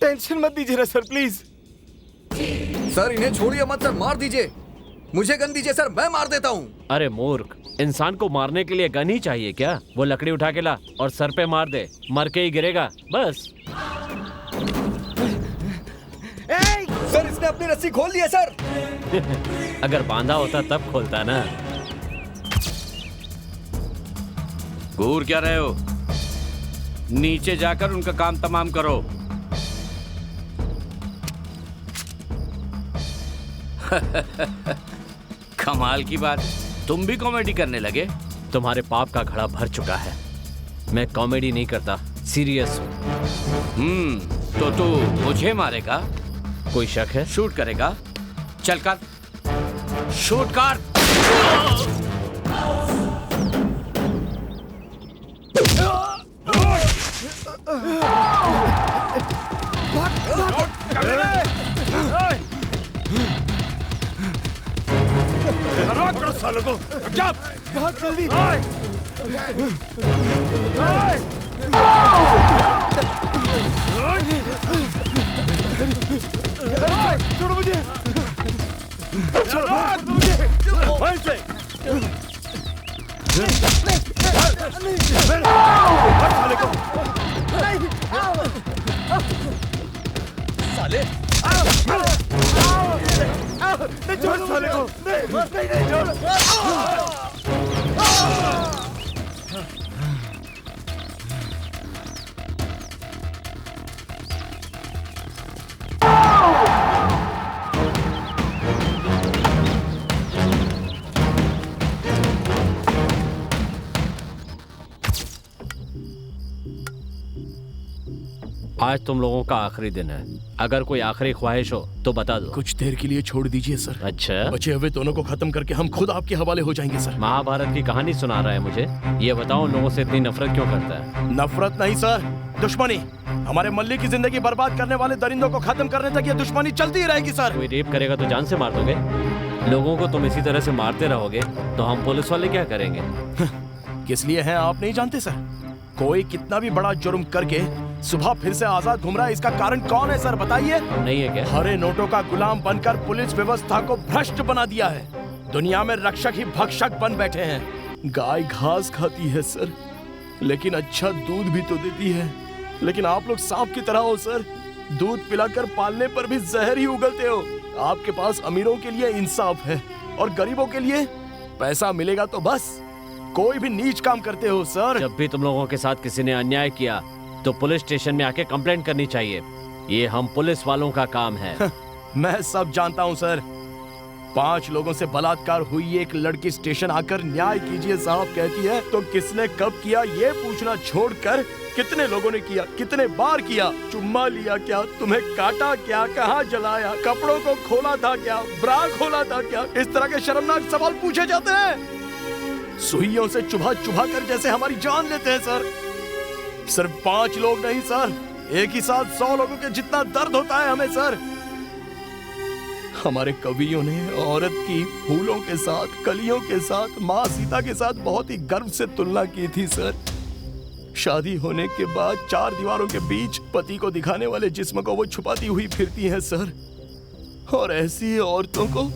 टेंशन मत दीजिए ना सर, प्लीज। सर इन्हें छोड़िए मत सर, मार दीजिए। मुझे गन दीजिए सर, मैं मार देता हूँ। अरे मूर्ख, इंसान को मारने के लिए गन ही चाहिए क्या? वो लकड़ी उठा के ला और सर पे मार दे, मर के ही गिरेगा बस। सर इसने अपनी रस्सी खोल ली है सर। अगर बांधा होता तब खोलता ना। घूर क्या रहे हो? नीचे जाकर उनका काम तमाम करो। कमाल की बात, तुम भी कॉमेडी करने लगे? तुम्हारे पाप का घड़ा भर चुका है। मैं कॉमेडी नहीं करता, सीरियस हूँ। तो तू मुझे मारेगा? कोई शक है? शूट करेगा? चल कर, शूट कर। सालों को बहुत जल्दी। छोड़ो मुझे, छोड़ो मुझे। साले नहीं छोड़ साले को, नहीं छोड़। आज तुम लोगों का आखिरी दिन है। अगर कोई आखिरी ख्वाहिश हो तो बता दो। कुछ देर के लिए छोड़ दीजिए सर। अच्छा, बचे हुए दोनों को खत्म करके हम खुद आपके हवाले हो जाएंगे सर। महाभारत की कहानी सुना रहा है मुझे। ये बताओ, उन लोगों से इतनी नफरत क्यों करता है? नफरत नहीं सर, दुश्मनी। हमारे मल्ली की जिंदगी बर्बाद करने वाले दरिंदों को खत्म करने तक ये दुश्मनी चलती ही रहेगी सर। कोई रेप करेगा तो जान से मार दोगे? लोगों को तुम इसी तरह से मारते रहोगे तो हम पुलिस वाले क्या करेंगे? किस लिए हैं आप नहीं जानते सर? कोई कितना भी बड़ा जुर्म करके सुबह फिर से आजाद घूम रहा है, इसका कारण कौन है सर बताइए? नहीं है क्या? हरे नोटों का गुलाम बनकर पुलिस व्यवस्था को भ्रष्ट बना दिया है। दुनिया में रक्षक ही भक्षक बन बैठे हैं। गाय घास खाती है सर, लेकिन अच्छा दूध भी तो देती है। लेकिन आप लोग सांप की तरह हो सर, दूध पिलाकर पालने पर भी जहर ही उगलते हो। आपके पास अमीरों के लिए इंसाफ है और गरीबों के लिए पैसा मिलेगा तो बस कोई भी नीच काम करते हो सर। जब भी तुम लोगों के साथ किसी ने अन्याय किया तो पुलिस स्टेशन में आके कंप्लेंट करनी चाहिए। ये हम पुलिस वालों का काम है। मैं सब जानता हूँ सर। 5 लोगों से बलात्कार हुई एक लड़की स्टेशन आकर न्याय कीजिए साहब कहती है तो किसने कब किया ये पूछना छोड़कर कितने लोगों ने किया, कितने बार किया, चुम्मा लिया क्या, तुम्हें काटा क्या, कहाँ जलाया, कपड़ों को खोला था क्या, ब्रा खोला था क्या, इस तरह के शर्मनाक सवाल पूछे जाते हैं। सुइयों से चुभा चुभा कर जैसे हमारी जान लेते हैं सर। सिर्फ 5 लोग नहीं सर, एक ही साथ 100 लोगों के जितना दर्द होता है हमें सर। हमारे कवियों ने औरत की फूलों के साथ, कलियों के साथ, माँ सीता के साथ बहुत ही गर्व से तुलना की थी सर। शादी होने के बाद 4 दीवारों के बीच पति को दिखाने वाले जिस्म को वो छुपाती हुई फिरती हैं सर। और ऐसी औरतों को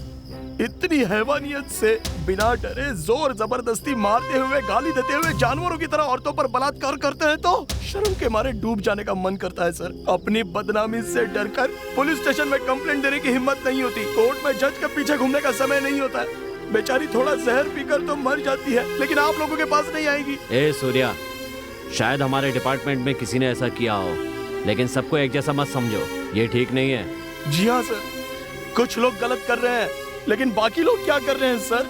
इतनी हैवानियत से बिना डरे जोर जबरदस्ती मारते हुए, गाली देते हुए जानवरों की तरह औरतों पर बलात्कार करते हैं तो शर्म के मारे डूब जाने का मन करता है सर। अपनी बदनामी से डरकर पुलिस स्टेशन में कंप्लेंट देने की हिम्मत नहीं होती, कोर्ट में जज के पीछे घूमने का समय नहीं होता है। बेचारी थोड़ा जहर पीकर तो मर जाती है, लेकिन आप लोगों के पास नहीं आएगी। ए सूर्या, शायद हमारे डिपार्टमेंट में किसी ने ऐसा किया हो, लेकिन सबको एक जैसा मत समझो, ये ठीक नहीं है। जी हाँ सर, कुछ लोग गलत कर रहे हैं, लेकिन बाकी लोग क्या कर रहे हैं सर?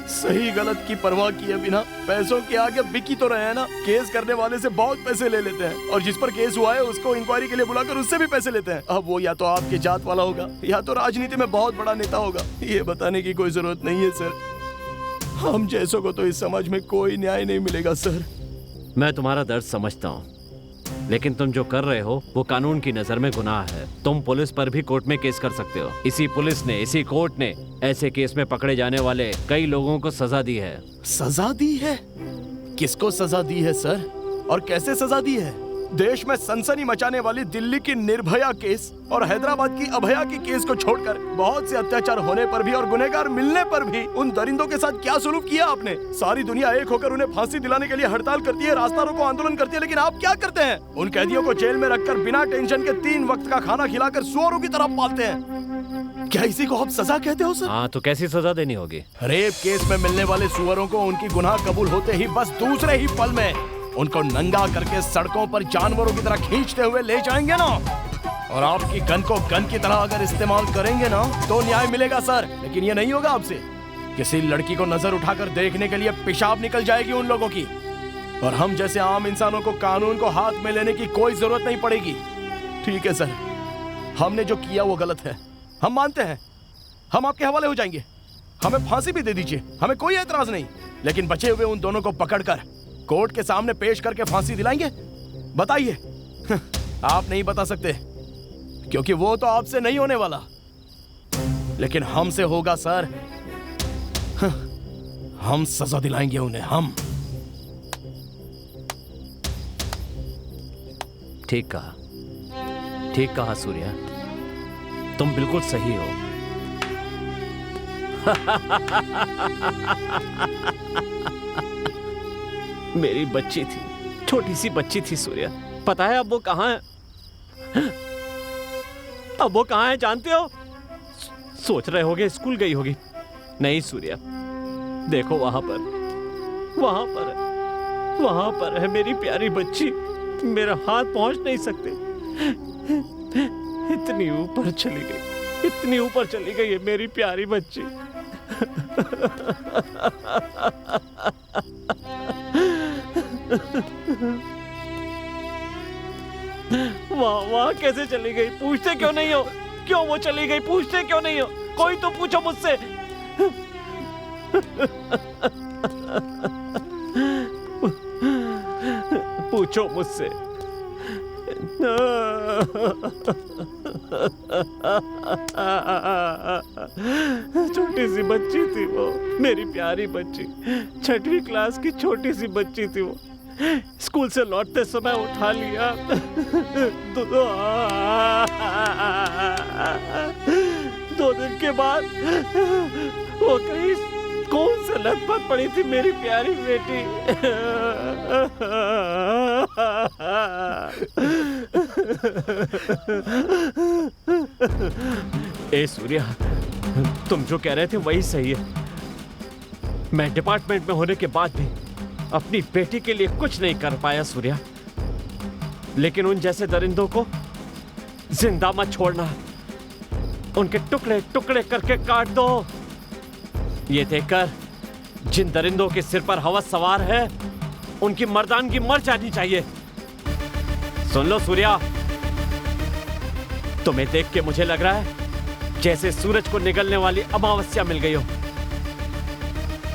सही गलत की परवाह किए बिना पैसों के आगे बिकी तो रहे हैं ना। केस करने वाले से बहुत पैसे ले लेते हैं और जिस पर केस हुआ है उसको इंक्वायरी के लिए बुलाकर उससे भी पैसे लेते हैं। अब वो या तो आपके जात वाला होगा या तो राजनीति में बहुत बड़ा नेता होगा। ये बताने की कोई जरूरत नहीं है सर। हम जैसों को तो इस समाज में कोई न्याय नहीं मिलेगा सर। मैं तुम्हारा दर्द समझता हूँ, लेकिन तुम जो कर रहे हो वो कानून की नजर में गुनाह है। तुम पुलिस पर भी कोर्ट में केस कर सकते हो। इसी पुलिस ने, इसी कोर्ट ने ऐसे केस में पकड़े जाने वाले कई लोगों को सजा दी है। सजा दी है? किसको सजा दी है सर, और कैसे सजा दी है? देश में सनसनी मचाने वाली दिल्ली की निर्भया केस और हैदराबाद की अभया की केस को छोड़कर बहुत से अत्याचार होने पर भी और गुनहगार मिलने पर भी उन दरिंदों के साथ क्या सुलूक किया आपने? सारी दुनिया एक होकर उन्हें फांसी दिलाने के लिए हड़ताल करती है, रास्ता रोको आंदोलन करती है, लेकिन आप क्या करते हैं? उन कैदियों को जेल में रखकर बिना टेंशन के 3 वक्त का खाना खिलाकर सुअरों की तरह पालते हैं। क्या इसी को आप सजा कहते हो सर? हाँ, तो कैसी सजा देनी होगी? रेप केस में मिलने वाले सुअरों को उनकी गुनाह कबूल होते ही बस दूसरे ही पल में उनको नंगा करके सड़कों पर जानवरों की तरह खींचते हुए ले जाएंगे ना, और आपकी गन को गन की तरह अगर इस्तेमाल करेंगे ना तो न्याय मिलेगा सर। लेकिन ये नहीं होगा आपसे। किसी लड़की को नजर उठाकर देखने के लिए पेशाब निकल जाएगी उन लोगों की, और हम जैसे आम इंसानों को कानून को हाथ में लेने की कोई जरूरत नहीं पड़ेगी। ठीक है सर, हमने जो किया वो गलत है, हम मानते हैं। हम आपके हवाले हो जाएंगे, हमें फांसी भी दे दीजिए, हमें कोई एतराज नहीं। लेकिन बचे हुए उन दोनों को पकड़कर कोर्ट के सामने पेश करके फांसी दिलाएंगे? बताइए। आप नहीं बता सकते क्योंकि वो तो आपसे नहीं होने वाला, लेकिन हमसे होगा सर। हम सजा दिलाएंगे उन्हें, हम। ठीक कहा सूर्या, तुम बिल्कुल सही हो। मेरी बच्ची थी, छोटी सी बच्ची थी सूर्या। पता है अब वो कहाँ है? अब वो कहाँ है जानते हो? सोच रहे होगे स्कूल गई होगी। नहीं सूर्या, देखो वहां पर है मेरी प्यारी बच्ची। मेरा हाथ पहुंच नहीं सकते, इतनी ऊपर चली गई है मेरी प्यारी बच्ची। वहाँ कैसे चली गई? पूछते क्यों नहीं हो? क्यों वो चली गई? पूछते क्यों नहीं हो? कोई तो पूछो मुझसे। पूछो मुझसे। छोटी सी बच्ची थी वो, मेरी प्यारी बच्ची। 6वीं क्लास की छोटी सी बच्ची थी वो। स्कूल से लौटते समय उठा लिया। 2 दिन के बाद वो कहीं कौन से लत पड़ी थी मेरी प्यारी बेटी। ए सूर्या, तुम जो कह रहे थे वही सही है। मैं डिपार्टमेंट में होने के बाद भी अपनी बेटी के लिए कुछ नहीं कर पाया सूर्या, लेकिन उन जैसे दरिंदों को जिंदा मत छोड़ना, उनके टुकड़े टुकड़े करके काट दो। ये देखकर जिन दरिंदों के सिर पर हवस सवार है, उनकी मर्दानगी मर जानी चाहिए। सुन लो सूर्या, तुम्हें देख के मुझे लग रहा है जैसे सूरज को निगलने वाली अमावस्या मिल गई हो।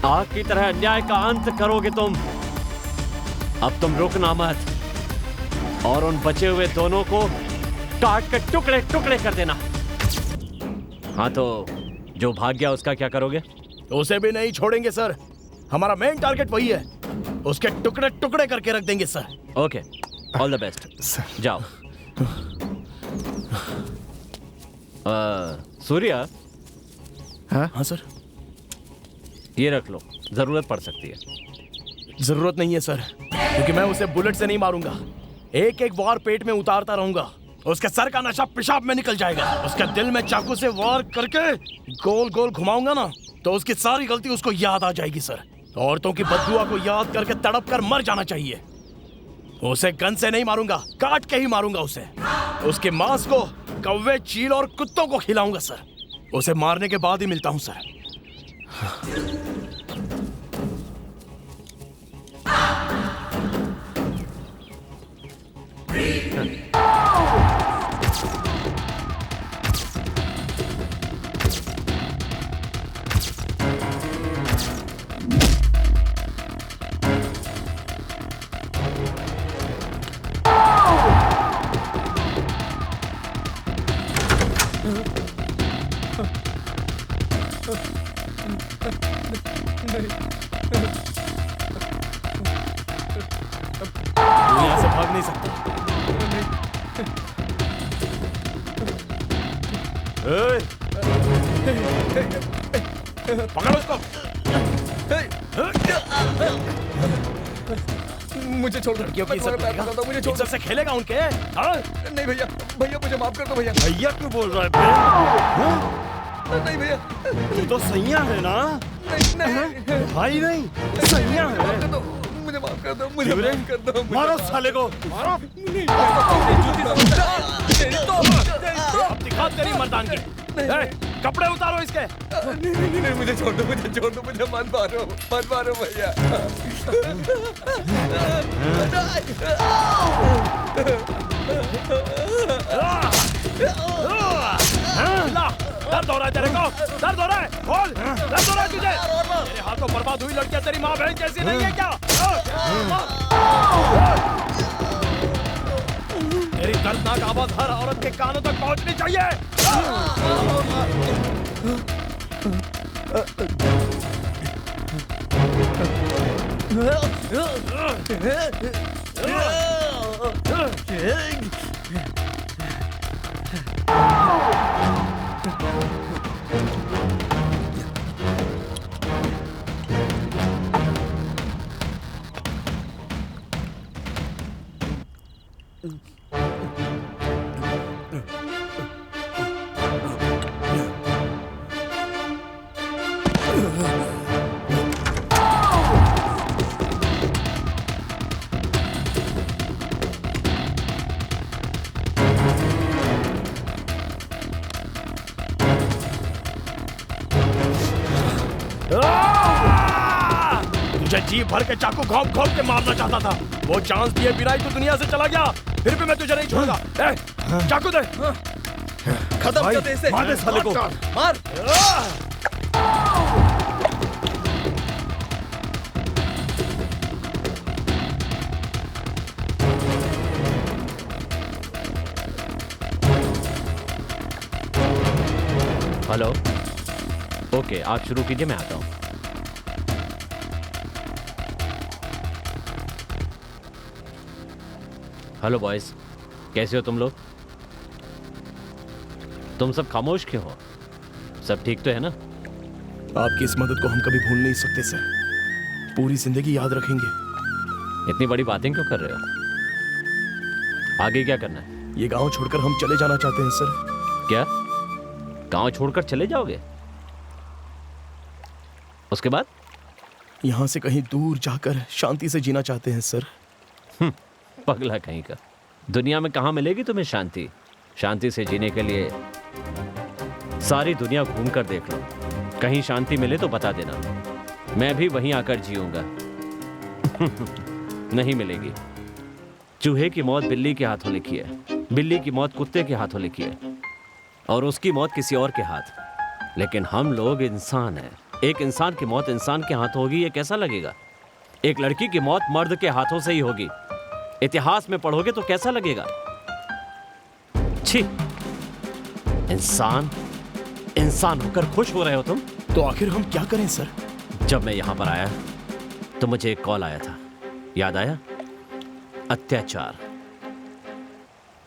आग की तरह अन्याय का अंत करोगे तुम। अब तुम रुकना मत और उन बचे हुए दोनों को काट कर टुकड़े टुकड़े कर देना। हाँ, तो जो भाग गया उसका क्या करोगे? उसे भी नहीं छोड़ेंगे सर, हमारा मेन टारगेट वही है। उसके टुकड़े टुकड़े करके रख देंगे sir. Okay, all the best. जाओ। सूर्या। हाँ सर। ये रख लो, जरूरत पड़ सकती है। जरूरत नहीं है सर, क्योंकि मैं उसे बुलेट से नहीं मारूंगा। एक एक वार पेट में उतारता रहूंगा, उसके सर का नशा पेशाब में निकल जाएगा। उसके दिल में चाकू से वार करके गोल गोल घुमाऊंगा ना, तो उसकी सारी गलती उसको याद आ जाएगी सर। औरतों की बददुआ को याद करके तड़प कर मर जाना चाहिए। उसे गन से नहीं मारूंगा, काट के ही मारूंगा उसे। उसके मांस को कौवे, चील और कुत्तों को खिलाऊंगा सर। उसे मारने के बाद ही मिलता हूं सर। यहाँ से भाग नहीं सकता। पकड़ो उसको। मुझे छोड़ दो। लड़कियों की इज्जत करेगा? मुझे छोड़ इज्जत से खेलेगा उनके? हाँ? नहीं भैया, भैया मुझे माफ कर दो भैया। भैया क्यों बोल रहा है? नहीं भैया, तू तो सैया है ना? नहीं भाई नहीं, सैया है। मुझे माफ कर दो, मुझे माफ कर दो। मारो साले को, मारो। अब दिखा तेरी मर्दानगी। कपड़े उतारो इसके। नहीं, मुझे छोड़ दो, मुझे छोड़ दो, मुझे मत मारो भैया। दर्द हो रहा है तेरे को? दर्द हो रहा है? बोल, दर्द हो रहा है तुझे? तेरे हाथों बर्बाद हुई लड़कियां तेरी माँ बहन जैसी नहीं है क्या? तेरी दर्दनाक आवाज हर औरत के कानों तक पहुंचनी चाहिए। तुझे जी भर के चाकू घोंप घोंप के मारना चाहता था। वो चांस दिए बिना ही तू दुनिया से चला गया। फिर भी मैं तुझे नहीं छोड़ूंगा। चाकू दे। खत्म कर दे इसे। मार दे साले को। मार। हेलो। ओके, आप शुरू कीजिए, मैं आता हूँ। हेलो बॉयज, कैसे हो तुम लोग? तुम सब खामोश क्यों हो? सब ठीक तो है ना? आपकी इस मदद को हम कभी भूल नहीं सकते सर। पूरी जिंदगी याद रखेंगे। इतनी बड़ी बातें क्यों कर रहे हो? आगे क्या करना है? ये गांव छोड़कर हम चले जाना चाहते हैं सर। क्या गांव छोड़कर चले जाओगे? उसके बाद? यहाँ से कहीं दूर जाकर शांति से जीना चाहते हैं सर। पगला कहीं का। दुनिया में कहाँ मिलेगी तुम्हें शांति? शांति से जीने के लिए सारी दुनिया घूम कर देख लो। कहीं शांति मिले तो बता देना, मैं भी वहीं आकर जीऊंगा। नहीं मिलेगी। चूहे की मौत बिल्ली के हाथों लिखी है, बिल्ली की मौत कुत्ते के हाथों लिखी है, और उसकी मौत किसी और के हाथ। लेकिन हम लोग इंसान हैं। एक इंसान की मौत इंसान के हाथों होगी, ये कैसा लगेगा? एक लड़की की मौत मर्द के हाथों से ही होगी। इतिहास में पढ़ोगे तो कैसा लगेगा? छी, इंसान इंसान होकर खुश हो रहे हो तुम? तो आखिर हम क्या करें सर? जब मैं यहां पर आया तो मुझे एक कॉल आया था। याद आया? अत्याचार।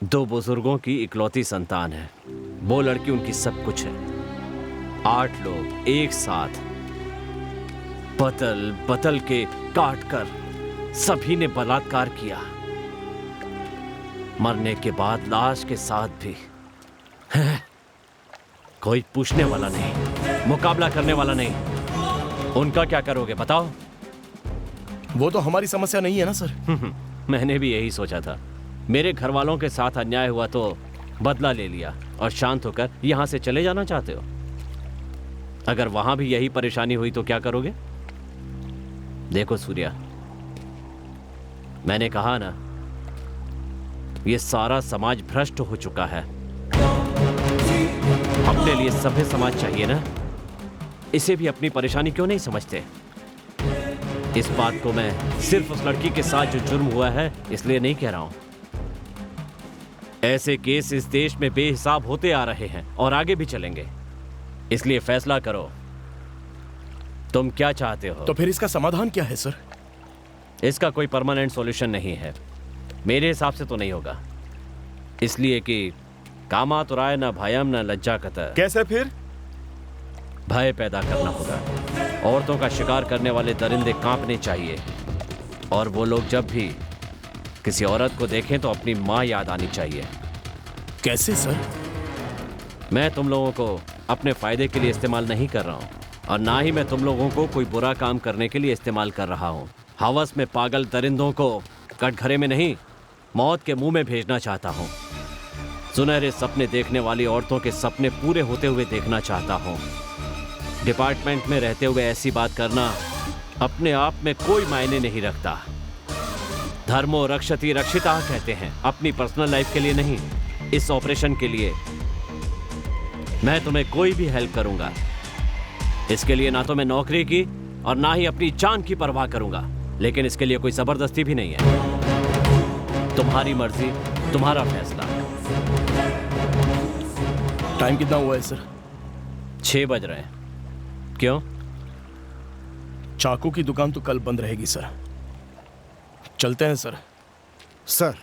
2 बुजुर्गों की इकलौती संतान है, वो लड़की उनकी सब कुछ है। 8 लोग एक साथ बदल बदल के काट कर सभी ने बलात्कार किया। मरने के बाद लाश के साथ भी कोई पूछने वाला नहीं, मुकाबला करने वाला नहीं। उनका क्या करोगे बताओ? वो तो हमारी समस्या नहीं है ना सर। मैंने भी यही सोचा था। मेरे घर वालों के साथ अन्याय हुआ तो बदला ले लिया और शांत होकर यहां से चले जाना चाहते हो। अगर वहां भी यही परेशानी हुई तो क्या करोगे? देखो सूर्या, मैंने कहा ना, ये सारा समाज भ्रष्ट हो चुका है। अपने लिए सभ्य समाज चाहिए ना, इसे भी अपनी परेशानी क्यों नहीं समझते? इस बात को मैं सिर्फ उस लड़की के साथ जो जुर्म हुआ है इसलिए नहीं कह रहा हूं। ऐसे केस इस देश में बेहिसाब होते आ रहे हैं और आगे भी चलेंगे। इसलिए फैसला करो, तुम क्या चाहते हो? तो फिर इसका समाधान क्या है सर? इसका कोई परमानेंट सॉल्यूशन नहीं है, मेरे हिसाब से तो नहीं होगा। इसलिए कि कामातुराय न भयम न लज्जा कतर। कैसे फिर? भय पैदा करना होगा। औरतों का शिकार करने वाले दरिंदे कांपने चाहिए, और वो लोग जब भी किसी औरत को देखें तो अपनी माँ याद आनी चाहिए। कैसे सर? मैं तुम लोगों को अपने फायदे के लिए इस्तेमाल नहीं कर रहा हूँ, और ना ही मैं तुम लोगों को कोई बुरा काम करने के लिए इस्तेमाल कर रहा हूँ। हवस में पागल दरिंदों को कटघरे में नहीं, मौत के मुंह में भेजना चाहता हूँ। सुनहरे सपने देखने वाली औरतों के सपने पूरे होते हुए देखना चाहता हूँ। डिपार्टमेंट में रहते हुए ऐसी बात करना अपने आप में कोई मायने नहीं रखता। धर्मो रक्षति रक्षिता कहते हैं, अपनी पर्सनल लाइफ के लिए नहीं, इस ऑपरेशन के लिए मैं तुम्हें कोई भी हेल्प करूंगा। इसके लिए ना तो मैं नौकरी की और ना ही अपनी जान की परवाह करूंगा, लेकिन इसके लिए कोई जबरदस्ती भी नहीं है। तुम्हारी मर्जी, तुम्हारा फैसला। टाइम कितना हुआ है सर? 6 बज रहे हैं। क्यों? चाकू की दुकान तो कल बंद रहेगी सर। चलते हैं सर। सर